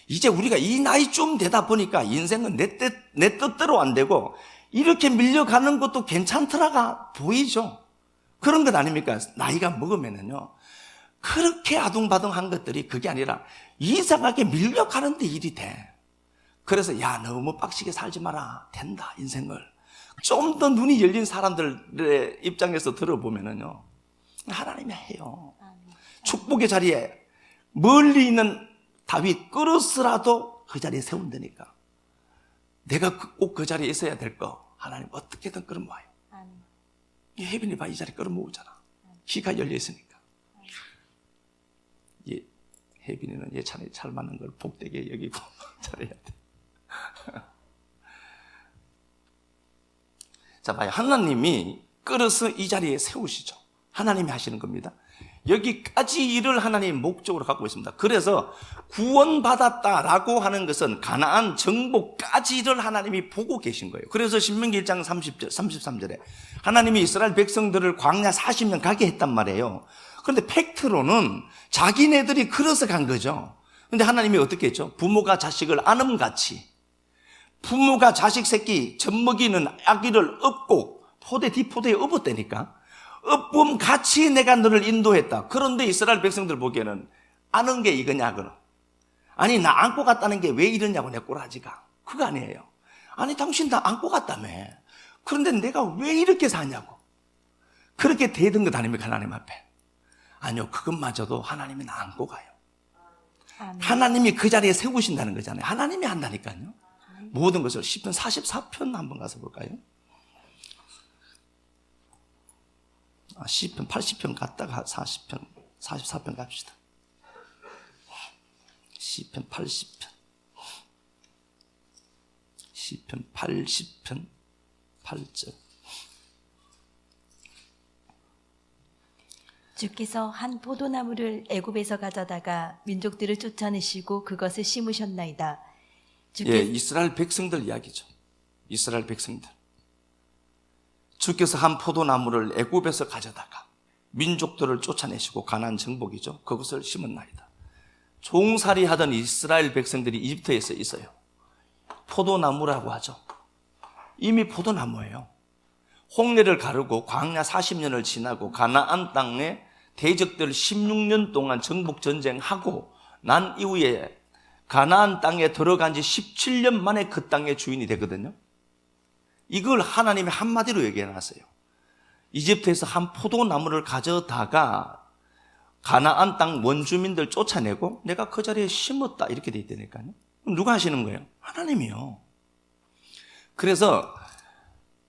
이제 우리가 이 나이쯤 되다 보니까 인생은 내 뜻대로 안 되고 이렇게 밀려가는 것도 괜찮더라가 보이죠. 그런 것 아닙니까? 나이가 먹으면은요, 그렇게 아둥바둥한 것들이 그게 아니라 이상하게 밀려가는 데 일이 돼. 그래서 야, 너무 빡시게 살지 마라. 된다, 인생을. 좀 더 눈이 열린 사람들의 입장에서 들어보면은요, 하나님이 해요. 축복의 자리에 멀리 있는 다윗 끌었으라도 그 자리에 세운다니까. 내가 꼭 그 자리에 있어야 될 거 하나님 어떻게든 끌어모아요. 이 혜빈이 봐, 이 자리에 끌어모으잖아. 귀가 열려 있으니까. 예, 혜빈이는 예찬이 잘 맞는 걸 복되게 여기고 잘해야 돼. 자, 봐요. 하나님이 끌어서 이 자리에 세우시죠. 하나님이 하시는 겁니다. 여기까지 일을 하나님이 목적으로 갖고 있습니다. 그래서 구원받았다라고 하는 것은 가나안 정복까지를 하나님이 보고 계신 거예요. 그래서 신명기 1장 33절에 하나님이 이스라엘 백성들을 광야 40년 가게 했단 말이에요. 그런데 팩트로는 자기네들이 걸어서 간 거죠. 그런데 하나님이 어떻게 했죠? 부모가 자식을 안음같이, 부모가 자식 새끼 젖먹이는 아기를 업고 뒷포대에 업었다니까. 업음 같이 내가 너를 인도했다. 그런데 이스라엘 백성들 보기에는 아는 게 이거냐고는. 아니, 나 안고 갔다는 게 왜 이러냐고, 내 꼬라지가. 그거 아니에요. 아니, 당신 나 안고 갔다며. 그런데 내가 왜 이렇게 사냐고. 그렇게 대든 것 아닙니까, 하나님 앞에. 아니요, 그것마저도 하나님이 나 안고 가요. 하나님이 그 자리에 세우신다는 거잖아요. 하나님이 한다니까요. 모든 것을. 시편 44편 한번 가서 볼까요? 시편 80편 갔다가 44편 갑시다. 시편 80편. 시편 80편 8절. 주께서 한 포도나무를 애굽에서 가져다가 민족들을 쫓아내시고 그것을 심으셨나이다. 예, 이스라엘 백성들 이야기죠. 이스라엘 백성들. 주께서 한 포도나무를 애굽에서 가져다가 민족들을 쫓아내시고 가나안 정복이죠. 그것을 심었나이다. 종살이 하던 이스라엘 백성들이 이집트에서 있어요. 포도나무라고 하죠. 이미 포도나무예요. 홍해를 가르고 광야 40년을 지나고 가나안 땅에 대적들 16년 동안 정복 전쟁하고 난 이후에 가나안 땅에 들어간 지 17년 만에 그 땅의 주인이 되거든요. 이걸 하나님이 한마디로 얘기해 놨어요. 이집트에서 한 포도나무를 가져다가 가나안 땅 원주민들 쫓아내고 내가 그 자리에 심었다, 이렇게 돼 있다니까요. 누가 하시는 거예요? 하나님이요. 그래서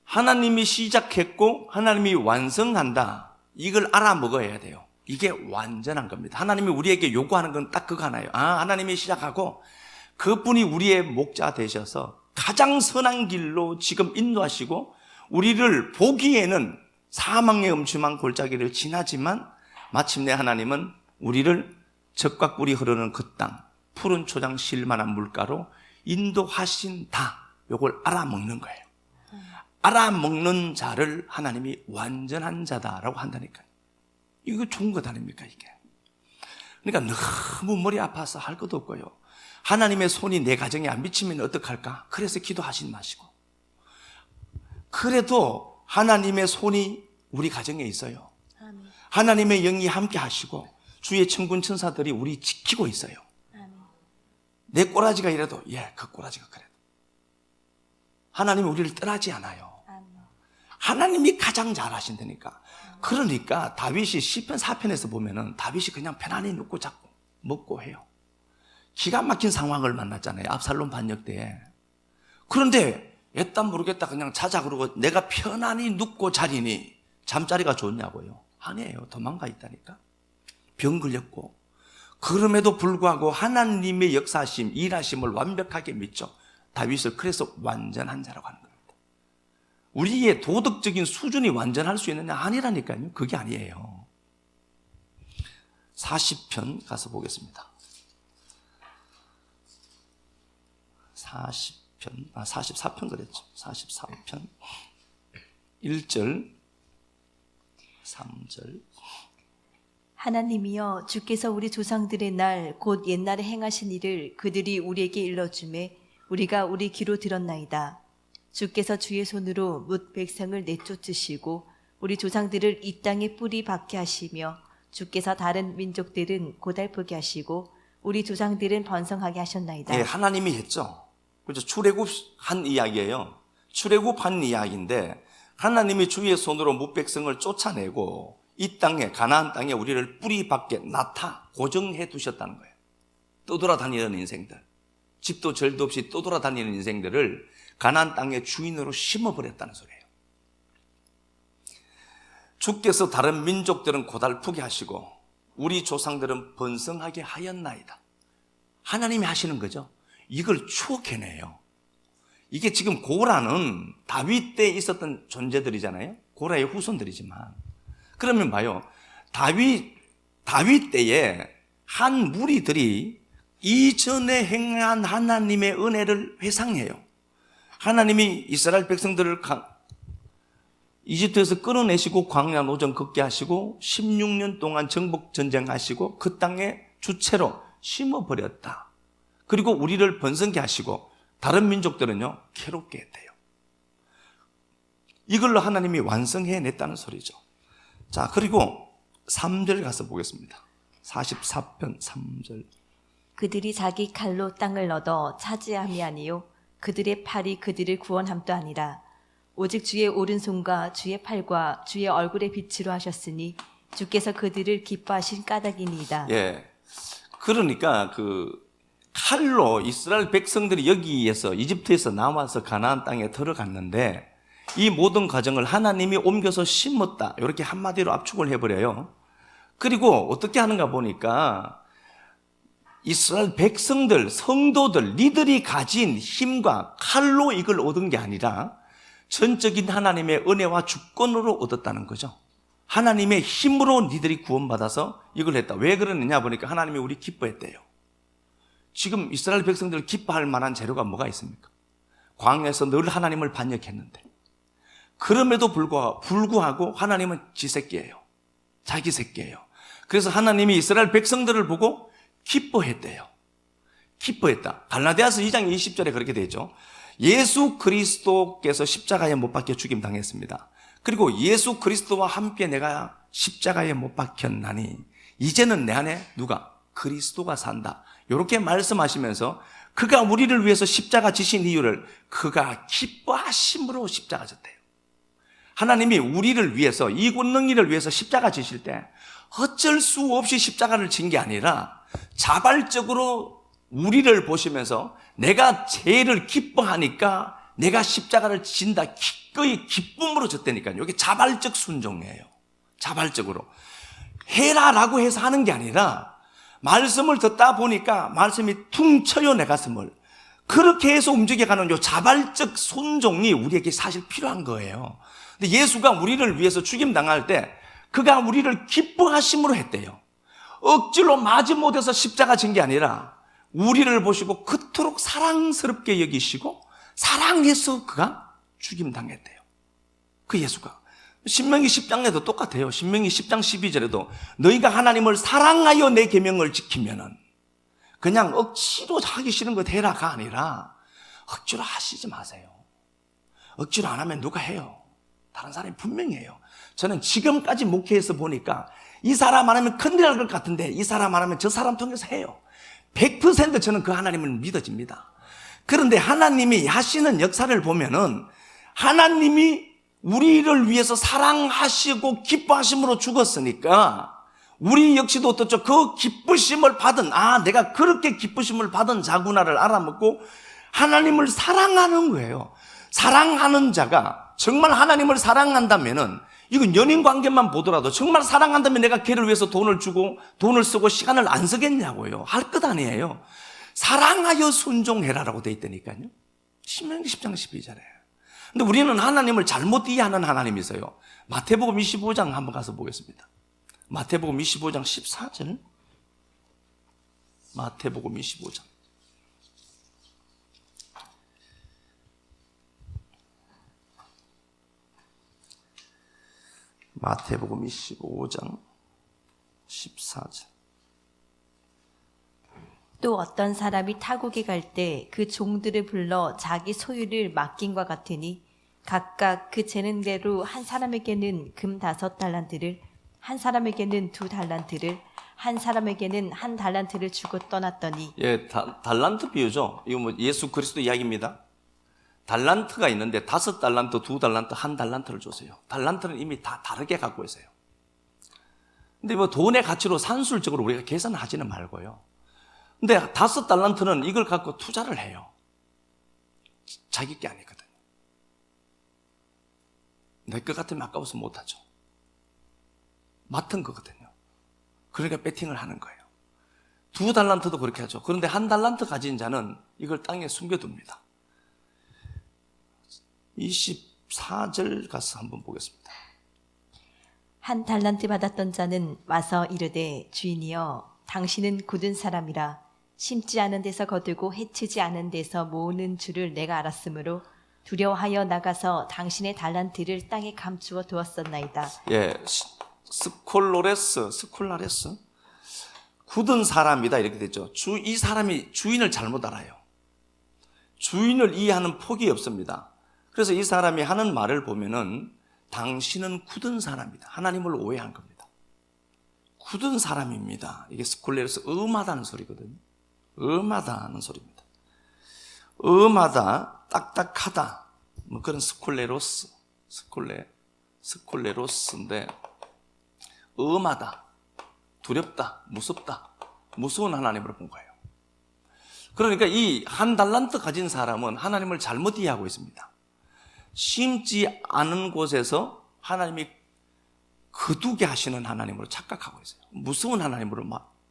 하나님이 시작했고 하나님이 완성한다, 이걸 알아먹어야 돼요. 이게 완전한 겁니다. 하나님이 우리에게 요구하는 건 딱 그거 하나예요. 하나님이 시작하고 그분이 우리의 목자 되셔서 가장 선한 길로 지금 인도하시고 우리를 보기에는 사망의 음침한 골짜기를 지나지만 마침내 하나님은 우리를 젖과 꿀이 흐르는 그 땅, 푸른 초장 실만한 물가로 인도하신다. 요걸 알아먹는 거예요. 알아먹는 자를 하나님이 완전한 자다라고 한다니까요. 이거 좋은 것 아닙니까, 이게? 그러니까 너무 머리 아파서 할 것도 없고요. 하나님의 손이 내 가정에 안 미치면 어떡할까? 그래서 기도하지 마시고. 그래도 하나님의 손이 우리 가정에 있어요. 하나님의 영이 함께 하시고 주의 천군 천사들이 우리 지키고 있어요. 내 꼬라지가 이래도 그 꼬라지가 그래. 하나님이 우리를 떠나지 않아요. 하나님이 가장 잘하신다니까. 그러니까 다윗이 시편 4편에서 보면은 다윗이 그냥 편안히 눕고 잡고 먹고 해요. 기가 막힌 상황을 만났잖아요. 압살롬 반역 때에. 그런데 애딴 모르겠다 그냥 자자 그러고 내가 편안히 눕고 자리니 잠자리가 좋냐고요? 아니에요. 도망가 있다니까. 병 걸렸고. 그럼에도 불구하고 하나님의 역사하심, 일하심을 완벽하게 믿죠. 다윗을 그래서 완전한 자라고 하는 겁니다. 우리의 도덕적인 수준이 완전할 수 있느냐? 아니라니까요. 그게 아니에요. 40편 가서 보겠습니다. 44편 그랬죠. 44편 1절 3절. 하나님이여 주께서 우리 조상들의 날 곧 옛날에 행하신 일을 그들이 우리에게 일러주매 우리가 우리 귀로 들었나이다. 주께서 주의 손으로 뭇 백성을 내쫓으시고 우리 조상들을 이 땅에 뿌리 박게 하시며 주께서 다른 민족들은 고달프게 하시고 우리 조상들은 번성하게 하셨나이다. 예, 하나님이 했죠. 그렇죠. 출애굽한 이야기예요. 출애굽한 이야기인데 하나님이 주의 손으로 뭇 백성을 쫓아내고 이 땅에 가나안 땅에 우리를 뿌리 밖에 고정해 두셨다는 거예요. 떠돌아다니는 인생들, 집도 절도 없이 떠돌아다니는 인생들을 가나안 땅의 주인으로 심어버렸다는 소리예요. 주께서 다른 민족들은 고달프게 하시고 우리 조상들은 번성하게 하였나이다. 하나님이 하시는 거죠. 이걸 추억해내요. 이게 지금 고라는 다윗 때 있었던 존재들이잖아요. 고라의 후손들이지만. 그러면 봐요. 다윗 때에 한 무리들이 이전에 행한 하나님의 은혜를 회상해요. 하나님이 이스라엘 백성들을 이집트에서 끌어내시고 광야 노전 걷게 하시고 16년 동안 정복 전쟁하시고 그 땅에 주체로 심어버렸다. 그리고 우리를 번성케 하시고 다른 민족들은요 괴롭게 했대요. 이걸로 하나님이 완성해냈다는 소리죠. 자, 그리고 3절 가서 보겠습니다. 44편 3절. 그들이 자기 칼로 땅을 얻어 차지함이 아니요 그들의 팔이 그들을 구원함도 아니라 오직 주의 오른손과 주의 팔과 주의 얼굴의 빛으로 하셨으니 주께서 그들을 기뻐하신 까닭이니이다. 예. 그러니까 칼로 이스라엘 백성들이 여기에서 이집트에서 나와서 가나안 땅에 들어갔는데 이 모든 과정을 하나님이 옮겨서 심었다. 이렇게 한마디로 압축을 해버려요. 그리고 어떻게 하는가 보니까 이스라엘 백성들, 성도들, 니들이 가진 힘과 칼로 이걸 얻은 게 아니라 전적인 하나님의 은혜와 주권으로 얻었다는 거죠. 하나님의 힘으로 니들이 구원받아서 이걸 했다. 왜 그러느냐 보니까 하나님이 우리 기뻐했대요. 지금 이스라엘 백성들 기뻐할 만한 재료가 뭐가 있습니까? 광야에서 늘 하나님을 반역했는데 그럼에도 불구하고 하나님은 지 새끼예요. 자기 새끼예요. 그래서 하나님이 이스라엘 백성들을 보고 기뻐했대요. 기뻐했다. 갈라디아서 2장 20절에 그렇게 되어 있죠. 예수 그리스도께서 십자가에 못 박혀 죽임 당했습니다. 그리고 예수 그리스도와 함께 내가 십자가에 못 박혔나니 이제는 내 안에 누가? 그리스도가 산다. 이렇게 말씀하시면서 그가 우리를 위해서 십자가 지신 이유를 그가 기뻐하심으로 십자가 졌대요. 하나님이 우리를 위해서 이 권능이를 위해서 십자가 지실 때 어쩔 수 없이 십자가를 진 게 아니라 자발적으로 우리를 보시면서 내가 죄를 기뻐하니까 내가 십자가를 진다. 기꺼이 기쁨으로 졌다니까요. 이게 자발적 순종이에요. 자발적으로. 해라라고 해서 하는 게 아니라 말씀을 듣다 보니까 말씀이 퉁쳐요 내 가슴을. 그렇게 해서 움직여가는 요 자발적 순종이 우리에게 사실 필요한 거예요. 근데 예수가 우리를 위해서 죽임당할 때 그가 우리를 기뻐하심으로 했대요. 억지로 마지못해서 십자가 진 게 아니라 우리를 보시고 그토록 사랑스럽게 여기시고 사랑해서 그가 죽임당했대요. 그 예수가. 신명기 10장에도 똑같아요. 신명기 10장 12절에도 너희가 하나님을 사랑하여 내 계명을 지키면은 그냥 억지로 하기 싫은 것 해라가 아니라 억지로 하시지 마세요. 억지로 안 하면 누가 해요? 다른 사람이 분명히 해요. 저는 지금까지 목회에서 보니까 이 사람 안 하면 큰일 날 것 같은데 이 사람 안 하면 저 사람 통해서 해요. 100% 저는 그 하나님을 믿어집니다. 그런데 하나님이 하시는 역사를 보면은 하나님이 우리를 위해서 사랑하시고 기뻐하심으로 죽었으니까 우리 역시도 어떻죠? 그 기쁘심을 받은, 내가 그렇게 기쁘심을 받은 자구나를 알아먹고 하나님을 사랑하는 거예요. 사랑하는 자가 정말 하나님을 사랑한다면은, 이건 연인 관계만 보더라도 정말 사랑한다면 내가 걔를 위해서 돈을 주고 돈을 쓰고 시간을 안 쓰겠냐고요. 할 것 아니에요. 사랑하여 순종해라라고 돼 있다니까요. 신명기 10장 12절에. 근데 우리는 하나님을 잘못 이해하는 하나님이 있어요. 마태복음 25장 한번 가서 보겠습니다. 마태복음 25장 14절. 마태복음 25장. 마태복음 25장 14절. 또 어떤 사람이 타국에 갈 때 그 종들을 불러 자기 소유를 맡김과 같으니 각각 그 재능대로 한 사람에게는 금 5달란트를, 한 사람에게는 2달란트를, 한 사람에게는 1달란트를 주고 떠났더니. 예, 달란트 비유죠. 이거 뭐 예수 그리스도 이야기입니다. 달란트가 있는데 5달란트, 2달란트, 1달란트를 줬어요. 달란트는 이미 다 다르게 갖고 있어요. 근데 뭐 돈의 가치로 산술적으로 우리가 계산하지는 말고요. 근데 5달란트는 이걸 갖고 투자를 해요. 자기 게 아니거든요. 내 것 같으면 아까워서 못하죠. 맡은 거거든요. 그러니까 배팅을 하는 거예요. 2달란트도 그렇게 하죠. 그런데 1달란트 가진 자는 이걸 땅에 숨겨둡니다. 24절 가서 한번 보겠습니다. 1달란트 받았던 자는 와서 이르되 주인이여 당신은 굳은 사람이라 심지 않은 데서 거두고 해치지 않은 데서 모으는 줄을 내가 알았으므로 두려워하여 나가서 당신의 달란트를 땅에 감추어 두었었나이다. 예, 스콜라레스 굳은 사람이다 이렇게 됐죠. 이 사람이 주인을 잘못 알아요. 주인을 이해하는 폭이 없습니다. 그래서 이 사람이 하는 말을 보면은 당신은 굳은 사람이다. 하나님을 오해한 겁니다. 굳은 사람입니다. 이게 스콜레로스 엄하다는 소리거든요. 엄하다는 소리입니다. 엄하다, 딱딱하다, 뭐 그런 스콜레로스인데 엄하다, 두렵다, 무섭다, 무서운 하나님을 본 거예요. 그러니까 이 1달란트 가진 사람은 하나님을 잘못 이해하고 있습니다. 심지 않은 곳에서 하나님이 거두게 하시는 하나님으로 착각하고 있어요. 무서운 하나님으로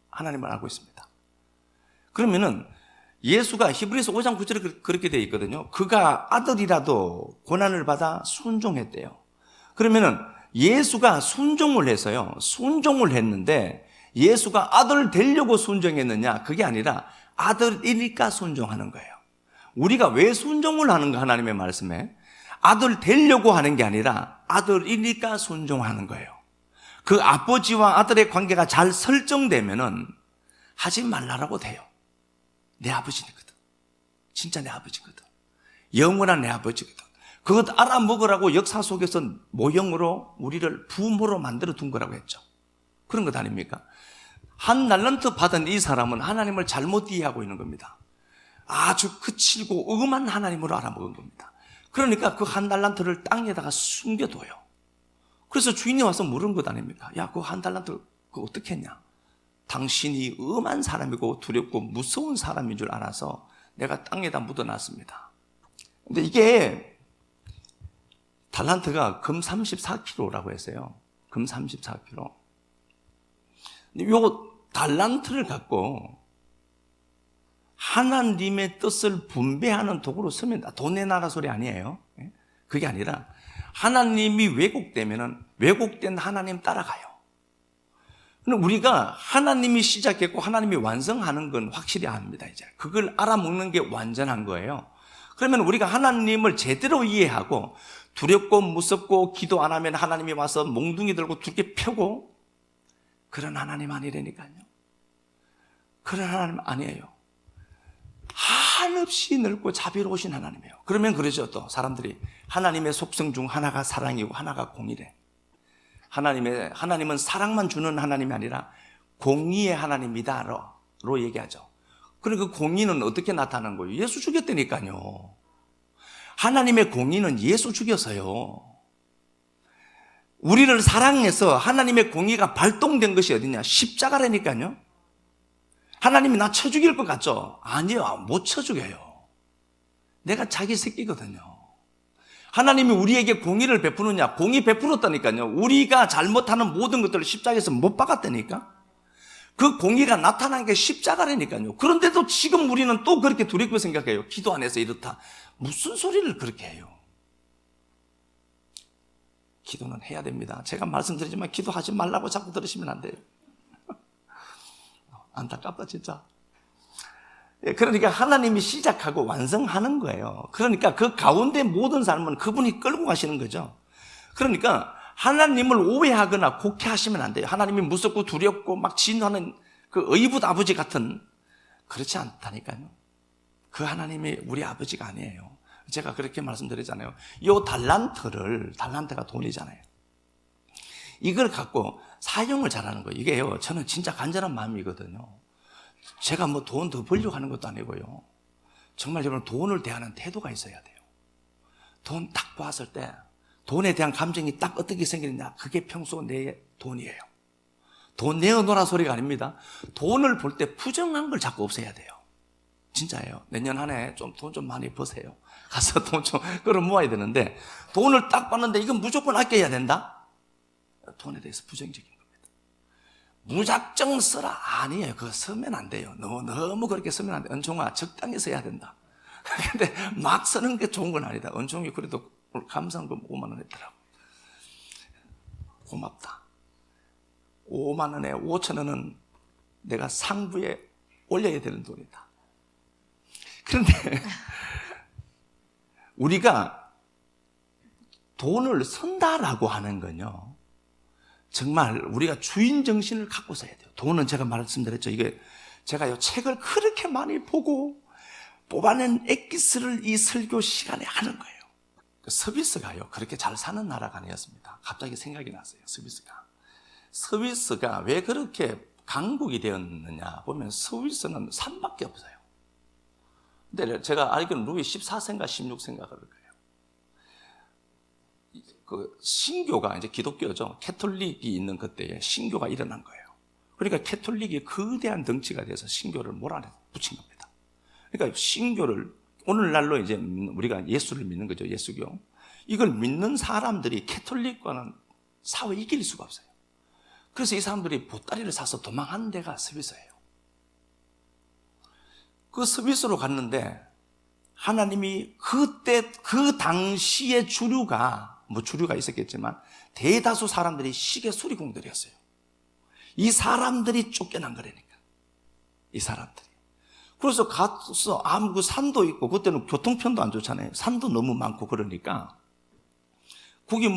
하나님을 알고 있습니다. 그러면은 예수가 히브리서 5장 9절에 그렇게 되어 있거든요. 그가 아들이라도 고난을 받아 순종했대요. 그러면은 예수가 순종을 해서요. 순종을 했는데 예수가 아들 되려고 순종했느냐? 그게 아니라 아들이니까 순종하는 거예요. 우리가 왜 순종을 하는가? 하나님의 말씀에 아들 되려고 하는 게 아니라 아들이니까 순종하는 거예요. 그 아버지와 아들의 관계가 잘 설정되면은 하지 말라라고 돼요. 내 아버지거든. 진짜 내 아버지거든. 영원한 내 아버지거든. 그것 알아먹으라고 역사 속에서 모형으로 우리를 부모로 만들어 둔 거라고 했죠. 그런 것 아닙니까? 1달란트 받은 이 사람은 하나님을 잘못 이해하고 있는 겁니다. 아주 거칠고 엄한 하나님으로 알아먹은 겁니다. 그러니까 그 1달란트를 땅에다가 숨겨둬요. 그래서 주인이 와서 물은 것 아닙니까? 야, 그 1달란트 그거 어떻게 했냐? 당신이 엄한 사람이고 두렵고 무서운 사람인 줄 알아서 내가 땅에다 묻어놨습니다. 근데 이게 달란트가 금 34kg라고 했어요. 금 34kg. 요 달란트를 갖고 하나님의 뜻을 분배하는 도구로 쓰면 돈의 나라 소리 아니에요. 그게 아니라 하나님이 왜곡되면은 왜곡된 하나님 따라가요. 우리가 하나님이 시작했고 하나님이 완성하는 건 확실히 압니다. 이제 그걸 알아먹는 게 완전한 거예요. 그러면 우리가 하나님을 제대로 이해하고 두렵고 무섭고 기도 안 하면 하나님이 와서 몽둥이 들고 두개 펴고 그런 하나님 아니라니까요. 그런 하나님 아니에요. 한없이 넓고 자비로우신 하나님이에요. 그러면 그러죠. 또 사람들이 하나님의 속성 중 하나가 사랑이고 하나가 공의래. 하나님은 사랑만 주는 하나님이 아니라 공의의 하나님이다로 얘기하죠. 그러니까 공의는 어떻게 나타나는 거예요? 예수 죽였다니까요. 하나님의 공의는 예수 죽여서요. 우리를 사랑해서 하나님의 공의가 발동된 것이 어디냐? 십자가라니까요. 하나님이 나 쳐 죽일 것 같죠? 아니요, 못 쳐 죽여요. 내가 자기 새끼거든요. 하나님이 우리에게 공의를 베푸느냐? 공의 베풀었다니까요. 우리가 잘못하는 모든 것들을 십자가에서 못 박았다니까. 그 공의가 나타난 게 십자가라니까요. 그런데도 지금 우리는 또 그렇게 두렵게 생각해요. 기도 안 해서 이렇다. 무슨 소리를 그렇게 해요? 기도는 해야 됩니다. 제가 말씀드리지만 기도하지 말라고 자꾸 들으시면 안 돼요. 안타깝다 진짜. 그러니까 하나님이 시작하고 완성하는 거예요. 그러니까 그 가운데 모든 삶은 그분이 끌고 가시는 거죠. 그러니까 하나님을 오해하거나 곡해하시면 안 돼요. 하나님이 무섭고 두렵고 막 진노하는 그 의붓 아버지 같은, 그렇지 않다니까요. 그 하나님이 우리 아버지가 아니에요. 제가 그렇게 말씀드리잖아요. 이 달란트가 돈이잖아요. 이걸 갖고 사용을 잘하는 거예요. 이게요, 저는 진짜 간절한 마음이거든요. 제가 뭐 돈 더 벌려고 하는 것도 아니고요. 정말 여러분, 돈을 대하는 태도가 있어야 돼요. 돈 딱 보았을 때 돈에 대한 감정이 딱 어떻게 생기느냐, 그게 평소 내 돈이에요. 돈 내어놓으라 소리가 아닙니다. 돈을 볼 때 부정한 걸 자꾸 없애야 돼요. 진짜예요. 내년 한 해 좀 돈 좀 많이 버세요. 가서 돈 좀 끌어 모아야 되는데, 돈을 딱 봤는데 이건 무조건 아껴야 된다? 돈에 대해서 부정적인 겁니다. 무작정 써라. 아니에요. 그거 쓰면 안 돼요. 너무 그렇게 쓰면 안 돼요. 은총아, 적당히 써야 된다. 근데 막 쓰는 게 좋은 건 아니다. 은총이 그래도 오늘 감사한금 5만 원 했더라고. 고맙다. 5만 원에 5천 원은 내가 상부에 올려야 되는 돈이다. 그런데 우리가 돈을 쓴다라고 하는 건요, 정말 우리가 주인 정신을 갖고 써야 돼요. 돈은 제가 말씀드렸죠. 이게 제가요, 책을 그렇게 많이 보고 뽑아낸 엑기스를 이 설교 시간에 하는 거예요. 스위스가요, 그렇게 잘 사는 나라가 아니었습니다. 갑자기 생각이 났어요. 스위스가 왜 그렇게 강국이 되었느냐 보면, 스위스는 산밖에 없어요. 근데 제가 알기로는 루이 14세인가 16세인가 그럴 거예요. 그 신교가 이제 기독교죠. 캐톨릭이 있는 그때에 신교가 일어난 거예요. 그러니까 캐톨릭이 거대한 덩치가 돼서 신교를 몰아붙인 겁니다. 그러니까 신교를 오늘날로 이제 우리가 예수를 믿는 거죠. 예수교. 이걸 믿는 사람들이 캐톨릭과는 싸워 이길 수가 없어요. 그래서 이 사람들이 보따리를 사서 도망하는 데가 스위스예요. 그 스위스로 갔는데 하나님이 그때 그 당시의 주류가 있었겠지만 대다수 사람들이 시계 수리공들이었어요. 이 사람들이 쫓겨난 거라니까. 이 사람들이. 그래서 가서 그 산도 있고, 그때는 교통편도 안 좋잖아요. 산도 너무 많고 그러니까 거기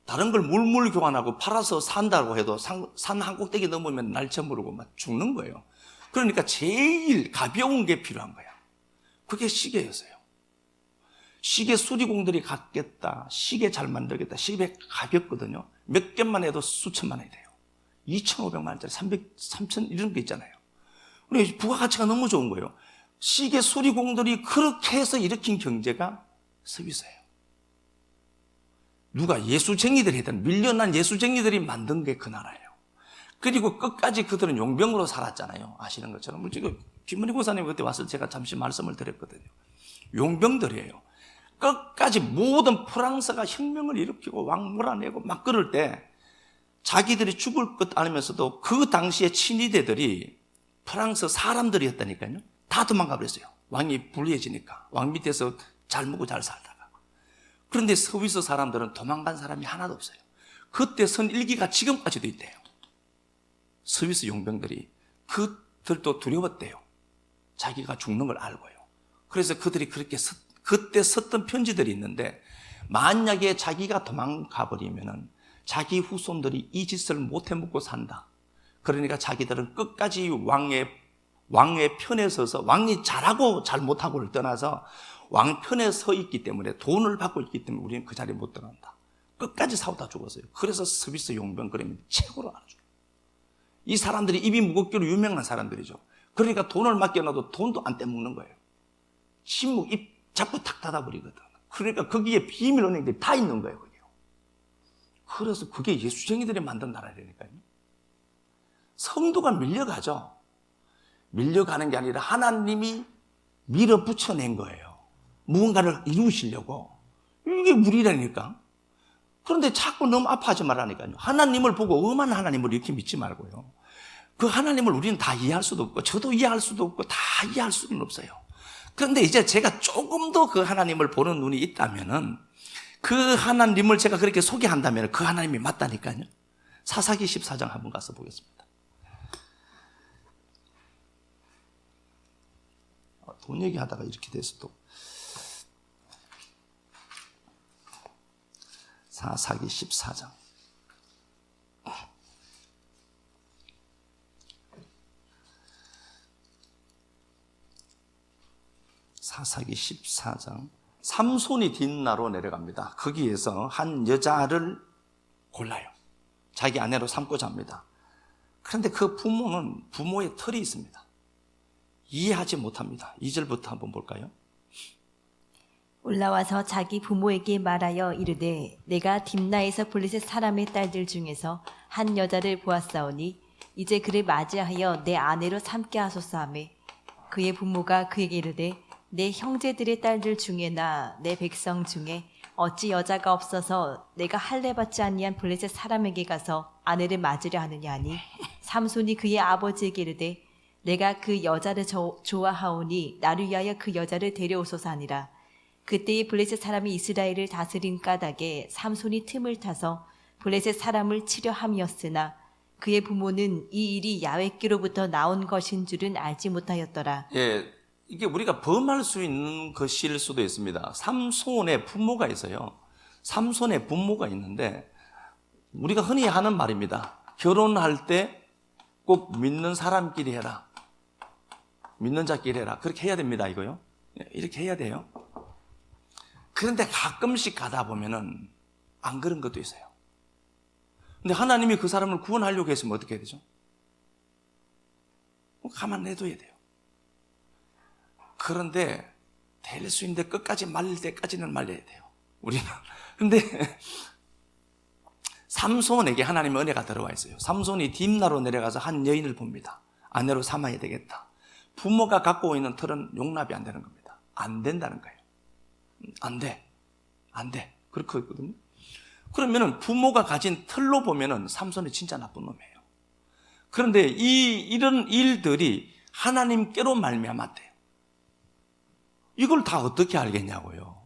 다른 걸 물물 교환하고 팔아서 산다고 해도 산 한 꼭대기 넘으면 날쳐 모르고 막 죽는 거예요. 그러니까 제일 가벼운 게 필요한 거야. 그게 시계였어요. 시계 수리공들이 갖겠다. 시계 잘 만들겠다. 시계 가볍거든요. 몇 개만 해도 수천만 원이 돼요. 2,500만 원짜리, 3,000 이런 게 있잖아요. 그래서 부가가치가 너무 좋은 거예요. 시계 수리공들이 그렇게 해서 일으킨 경제가 스위스예요. 누가 예수쟁이들이 했던, 밀려난 예수쟁이들이 만든 게 그 나라예요. 그리고 끝까지 그들은 용병으로 살았잖아요. 아시는 것처럼. 지금 김문희 고사님 그때 와서 제가 잠시 말씀을 드렸거든요. 용병들이에요. 끝까지 모든 프랑스가 혁명을 일으키고 왕 몰아내고 막 그럴 때 자기들이 죽을 것 아니면서도 그 당시에 친위대들이 프랑스 사람들이었다니까요. 다 도망가 버렸어요. 왕이 불리해지니까. 왕 밑에서 잘 먹고 잘 살다가. 그런데 스위스 사람들은 도망간 사람이 하나도 없어요. 그때 선일기가 지금까지도 있대요. 스위스 용병들이. 그들도 두려웠대요. 자기가 죽는 걸 알고요. 그래서 그들이 그렇게 그때 썼던 편지들이 있는데, 만약에 자기가 도망가 버리면은 자기 후손들이 이 짓을 못 해먹고 산다. 그러니까 자기들은 끝까지 왕의 편에 서서, 왕이 잘하고 잘못하고를 떠나서 왕 편에 서 있기 때문에, 돈을 받고 있기 때문에 우리는 그 자리에 못 들어간다. 끝까지 싸우다 죽었어요. 그래서 스위스 용병 그림이 최고로 알아줘요. 이 사람들이 입이 무겁기로 유명한 사람들이죠. 그러니까 돈을 맡겨놔도 돈도 안 떼먹는 거예요. 침묵 입 자꾸 탁 닫아버리거든. 그러니까 거기에 비밀 은행들이 다 있는 거예요. 그게. 그래서 그게 예수쟁이들이 만든 나라라니까요. 성도가 밀려가죠. 밀려가는 게 아니라 하나님이 밀어붙여낸 거예요. 무언가를 이루시려고. 이게 무리라니까. 그런데 자꾸 너무 아파하지 말라니까요. 하나님을 보고 엄한 하나님을 이렇게 믿지 말고요. 그 하나님을 우리는 다 이해할 수도 없고 저도 이해할 수도 없고 다 이해할 수는 없어요. 그런데 이제 제가 조금 더 그 하나님을 보는 눈이 있다면은 그 하나님을 제가 그렇게 소개한다면 그 하나님이 맞다니까요. 사사기 14장 한번 가서 보겠습니다. 돈 얘기하다가 이렇게 돼서 또 사사기 14장 사사기 14장 삼손이 뒷나로 내려갑니다. 거기에서 한 여자를 골라요. 자기 아내로 삼고자 합니다. 그런데 그 부모는 부모의 털이 있습니다. 이해하지 못합니다. 2절부터 한번 볼까요? 올라와서 자기 부모에게 말하여 이르되 내가 딥나에서 블레셋 사람의 딸들 중에서 한 여자를 보았사오니 이제 그를 맞이하여 내 아내로 삼게 하소서 하매 그의 부모가 그에게 이르되 내 형제들의 딸들 중에나 내 백성 중에 어찌 여자가 없어서 내가 할례 받지 아니한 블레셋 사람에게 가서 아내를 맞으려 하느냐 하니 삼손이 그의 아버지에게 이르되 내가 그 여자를 좋아하오니 나를 위하여 그 여자를 데려오소서 하니라. 그때의 블레셋 사람이 이스라엘을 다스린 까닭에 삼손이 틈을 타서 블레셋 사람을 치려 함이었으나 그의 부모는 이 일이 야훼께로부터 나온 것인 줄은 알지 못하였더라. 예, 이게 우리가 범할 수 있는 것일 수도 있습니다. 삼손의 부모가 있어요. 삼손의 부모가 있는데 우리가 흔히 하는 말입니다. 결혼할 때 꼭 믿는 사람끼리 해라. 믿는 자끼리 해라. 그렇게 해야 됩니다, 이거요. 이렇게 해야 돼요. 그런데 가끔씩 가다 보면은 안 그런 것도 있어요. 근데 하나님이 그 사람을 구원하려고 했으면 어떻게 해야 되죠? 가만 내둬야 돼요. 그런데 될 수 있는데 끝까지 말릴 때까지는 말려야 돼요. 우리는. 근데 삼손에게 하나님의 은혜가 들어와 있어요. 삼손이 딥나로 내려가서 한 여인을 봅니다. 아내로 삼아야 되겠다. 부모가 갖고 있는 털은 용납이 안 되는 겁니다. 안 된다는 거예요. 안 돼. 안 돼. 그렇게 했거든요. 그러면은 부모가 가진 털로 보면은 삼손이 진짜 나쁜 놈이에요. 그런데 이런 일들이 하나님께로 말미암았대요. 이걸 다 어떻게 알겠냐고요.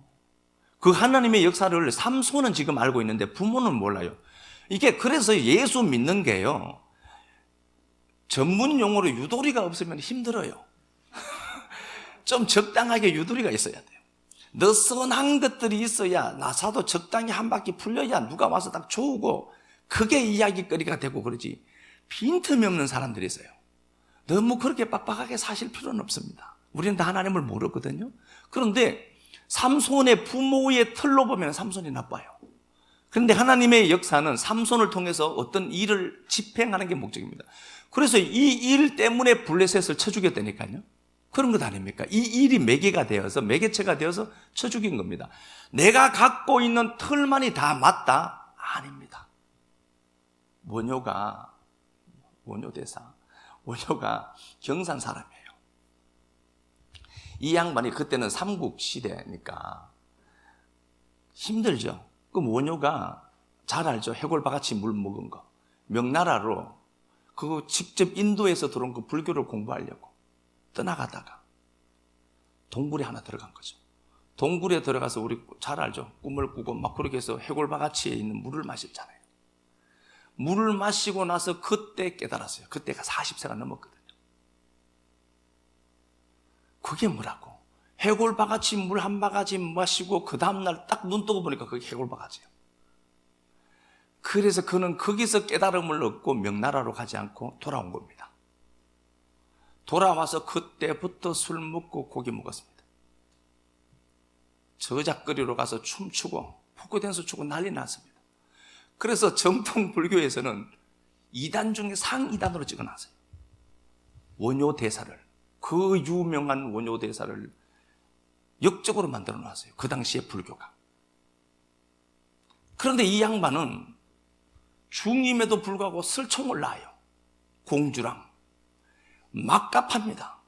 그 하나님의 역사를 삼손은 지금 알고 있는데 부모는 몰라요. 이게 그래서 예수 믿는 게요. 전문 용어로 유도리가 없으면 힘들어요. 좀 적당하게 유도리가 있어야 돼요. 느슨한 것들이 있어야 나사도 적당히 한 바퀴 풀려야 누가 와서 딱 좋고 그게 이야기거리가 되고 그러지. 빈틈이 없는 사람들이 있어요. 너무 그렇게 빡빡하게 사실 필요는 없습니다. 우리는 다 하나님을 모르거든요. 그런데 삼손의 부모의 틀로 보면 삼손이 나빠요. 그런데 하나님의 역사는 삼손을 통해서 어떤 일을 집행하는 게 목적입니다. 그래서 이 일 때문에 블레셋을 쳐 죽였다니까요. 그런 것 아닙니까? 이 일이 매개가 되어서 매개체가 되어서 쳐 죽인 겁니다. 내가 갖고 있는 틀만이 다 맞다? 아닙니다. 원효가 경산 사람이에요. 이 양반이 그때는 삼국 시대니까 힘들죠. 그럼 원효가 잘 알죠. 해골바같이 물 먹은 거. 명나라로 그거 직접 인도에서 들어온 그 불교를 공부하려고 떠나가다가 동굴에 하나 들어간 거죠. 동굴에 들어가서 우리 잘 알죠. 꿈을 꾸고 막 그렇게 해서 해골바같이 있는 물을 마셨잖아요. 물을 마시고 나서 그때 깨달았어요. 그때가 40세가 넘었거든요. 그게 뭐라고? 해골바가지 물 한 바가지 마시고 그 다음날 딱 눈 뜨고 보니까 그게 해골바가지예요. 그래서 그는 거기서 깨달음을 얻고 명나라로 가지 않고 돌아온 겁니다. 돌아와서 그때부터 술 먹고 고기 먹었습니다. 저작거리로 가서 춤추고 포크댄스 추고 난리 났습니다. 그래서 정통 불교에서는 2단 중에 상이단으로 찍어놨어요. 원효대사를, 그 유명한 원효대사를 역적으로 만들어 놨어요. 그 당시에 불교가. 그런데 이 양반은 중임에도 불구하고 설총을 놔요. 공주랑. 막가파입니다.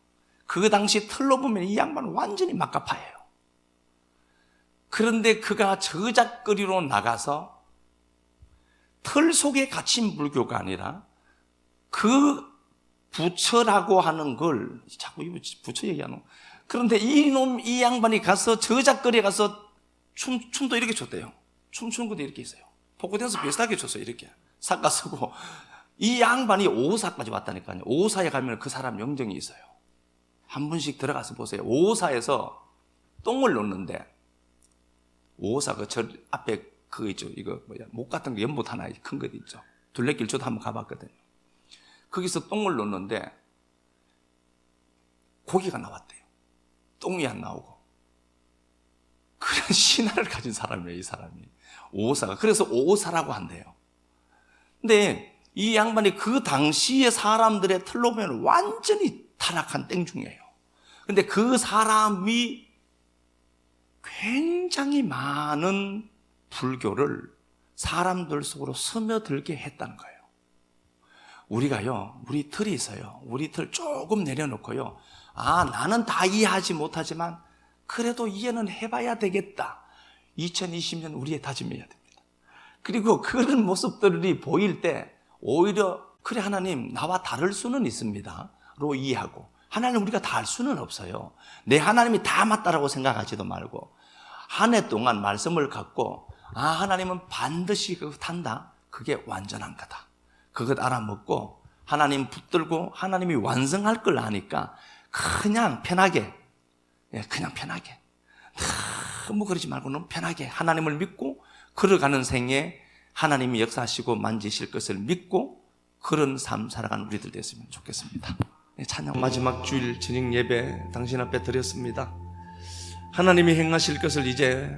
그 당시 틀로 보면 이 양반은 완전히 막가파예요. 그런데 그가 저작거리로 나가서 틀 속에 갇힌 불교가 아니라 그 부처라고 하는 걸 자꾸 부처 얘기하는 거. 그런데 이 양반이 가서 저작거리에 가서 춤도 이렇게 췄대요. 춤추는 것도 이렇게 있어요. 포크댄스 비슷하게 췄어요. 이렇게 삭가 쓰고. 이 양반이 오사까지 왔다니까요. 오사에 가면 그 사람 영정이 있어요. 한 분씩 들어가서 보세요. 오사에서 똥을 놓는데, 오사 그 절 앞에 그거 있죠. 이거 목 같은 거 연못 하나 큰 거 있죠. 둘레길 저도 한번 가봤거든요. 거기서 똥을 놓는데 고기가 나왔대요. 똥이 안 나오고. 그런 신화를 가진 사람이에요, 이 사람이. 오사가. 그래서 오사라고 한대요. 근데 이 양반이 그 당시의 사람들의 틀로 보면 완전히 타락한 땡중이에요. 근데 그 사람이 굉장히 많은 불교를 사람들 속으로 스며들게 했다는 거예요. 우리가요, 우리 틀이 있어요. 우리 틀 조금 내려놓고요. 아, 나는 다 이해하지 못하지만 그래도 이해는 해봐야 되겠다. 2020년 우리의 다짐이어야 됩니다. 그리고 그런 모습들이 보일 때 오히려 그래 하나님 나와 다를 수는 있습니다. 로 이해하고 하나님 우리가 다 알 수는 없어요. 내 하나님이 다 맞다라고 생각하지도 말고 한 해 동안 말씀을 갖고 아 하나님은 반드시 그거 탄다. 그게 완전한 거다. 그것 알아먹고 하나님 붙들고 하나님이 완성할 걸 아니까 그냥 편하게 그냥 편하게 너무 그러지 말고 너무 편하게 하나님을 믿고 걸어가는 생에 하나님이 역사하시고 만지실 것을 믿고 그런 삶 살아가는 우리들 됐으면 좋겠습니다. 찬양 마지막 주일 저녁 예배 당신 앞에 드렸습니다. 하나님이 행하실 것을 이제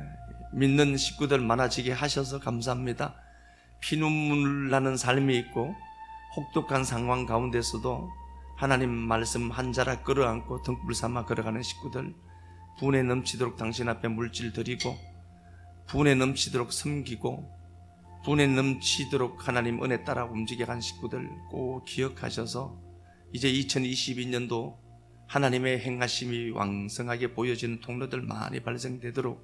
믿는 식구들 많아지게 하셔서 감사합니다. 피눈물 나는 삶이 있고 혹독한 상황 가운데서도 하나님 말씀 한 자락 끌어안고 등불 삼아 걸어가는 식구들 분에 넘치도록 당신 앞에 물질 드리고 분에 넘치도록 섬기고 분에 넘치도록 하나님 은혜 따라 움직여간 식구들 꼭 기억하셔서 이제 2022년도 하나님의 행하심이 왕성하게 보여지는 통로들 많이 발생되도록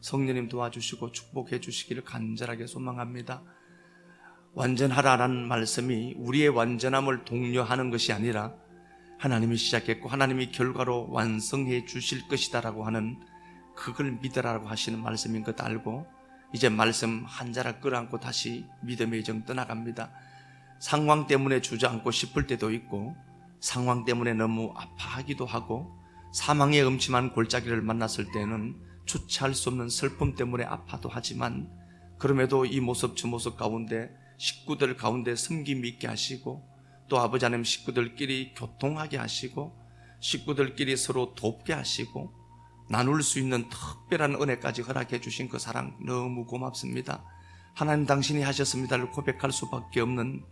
성령님 도와주시고 축복해 주시기를 간절하게 소망합니다. 완전하라는 말씀이 우리의 완전함을 독려하는 것이 아니라 하나님이 시작했고 하나님이 결과로 완성해 주실 것이다라고 하는 그걸 믿으라고 하시는 말씀인 것 알고 이제 말씀 한 자락 끌어안고 다시 믿음의 정 떠나갑니다. 상황 때문에 주저앉고 싶을 때도 있고 상황 때문에 너무 아파하기도 하고 사망의 음침한 골짜기를 만났을 때는 주체할 수 없는 슬픔 때문에 아파도 하지만 그럼에도 이 모습 저 모습 가운데 식구들 가운데 섬김 있게 하시고 또 아버지 하나님 식구들끼리 교통하게 하시고 식구들끼리 서로 돕게 하시고 나눌 수 있는 특별한 은혜까지 허락해 주신 그 사랑 너무 고맙습니다. 하나님 당신이 하셨습니다를 고백할 수밖에 없는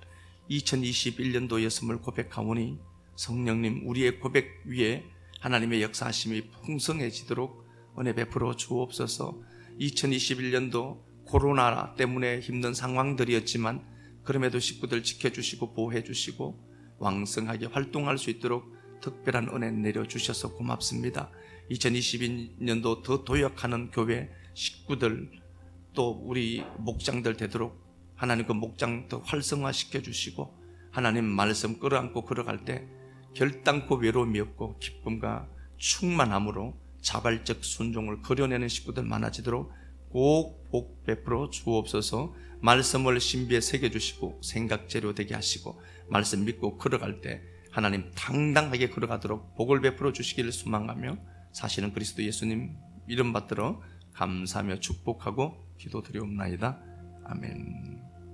2021년도였음을 고백하오니 성령님 우리의 고백 위에 하나님의 역사하심이 풍성해지도록 은혜 베풀어 주옵소서. 2021년도 코로나 때문에 힘든 상황들이었지만 그럼에도 식구들 지켜주시고 보호해주시고 왕성하게 활동할 수 있도록 특별한 은혜 내려주셔서 고맙습니다. 2022년도 더 도약하는 교회 식구들 또 우리 목장들 되도록 하나님 그 목장 더 활성화시켜 주시고 하나님 말씀 끌어안고 걸어갈 때 결단코 외로움이 없고 기쁨과 충만함으로 자발적 순종을 그려내는 식구들 많아지도록 꼭 복 베풀어 주옵소서. 말씀을 신비에 새겨주시고 생각재료 되게 하시고 말씀 믿고 걸어갈 때 하나님 당당하게 걸어가도록 복을 베풀어 주시기를 소망하며 사실은 그리스도 예수님 이름 받들어 감사하며 축복하고 기도드리옵나이다. 아멘.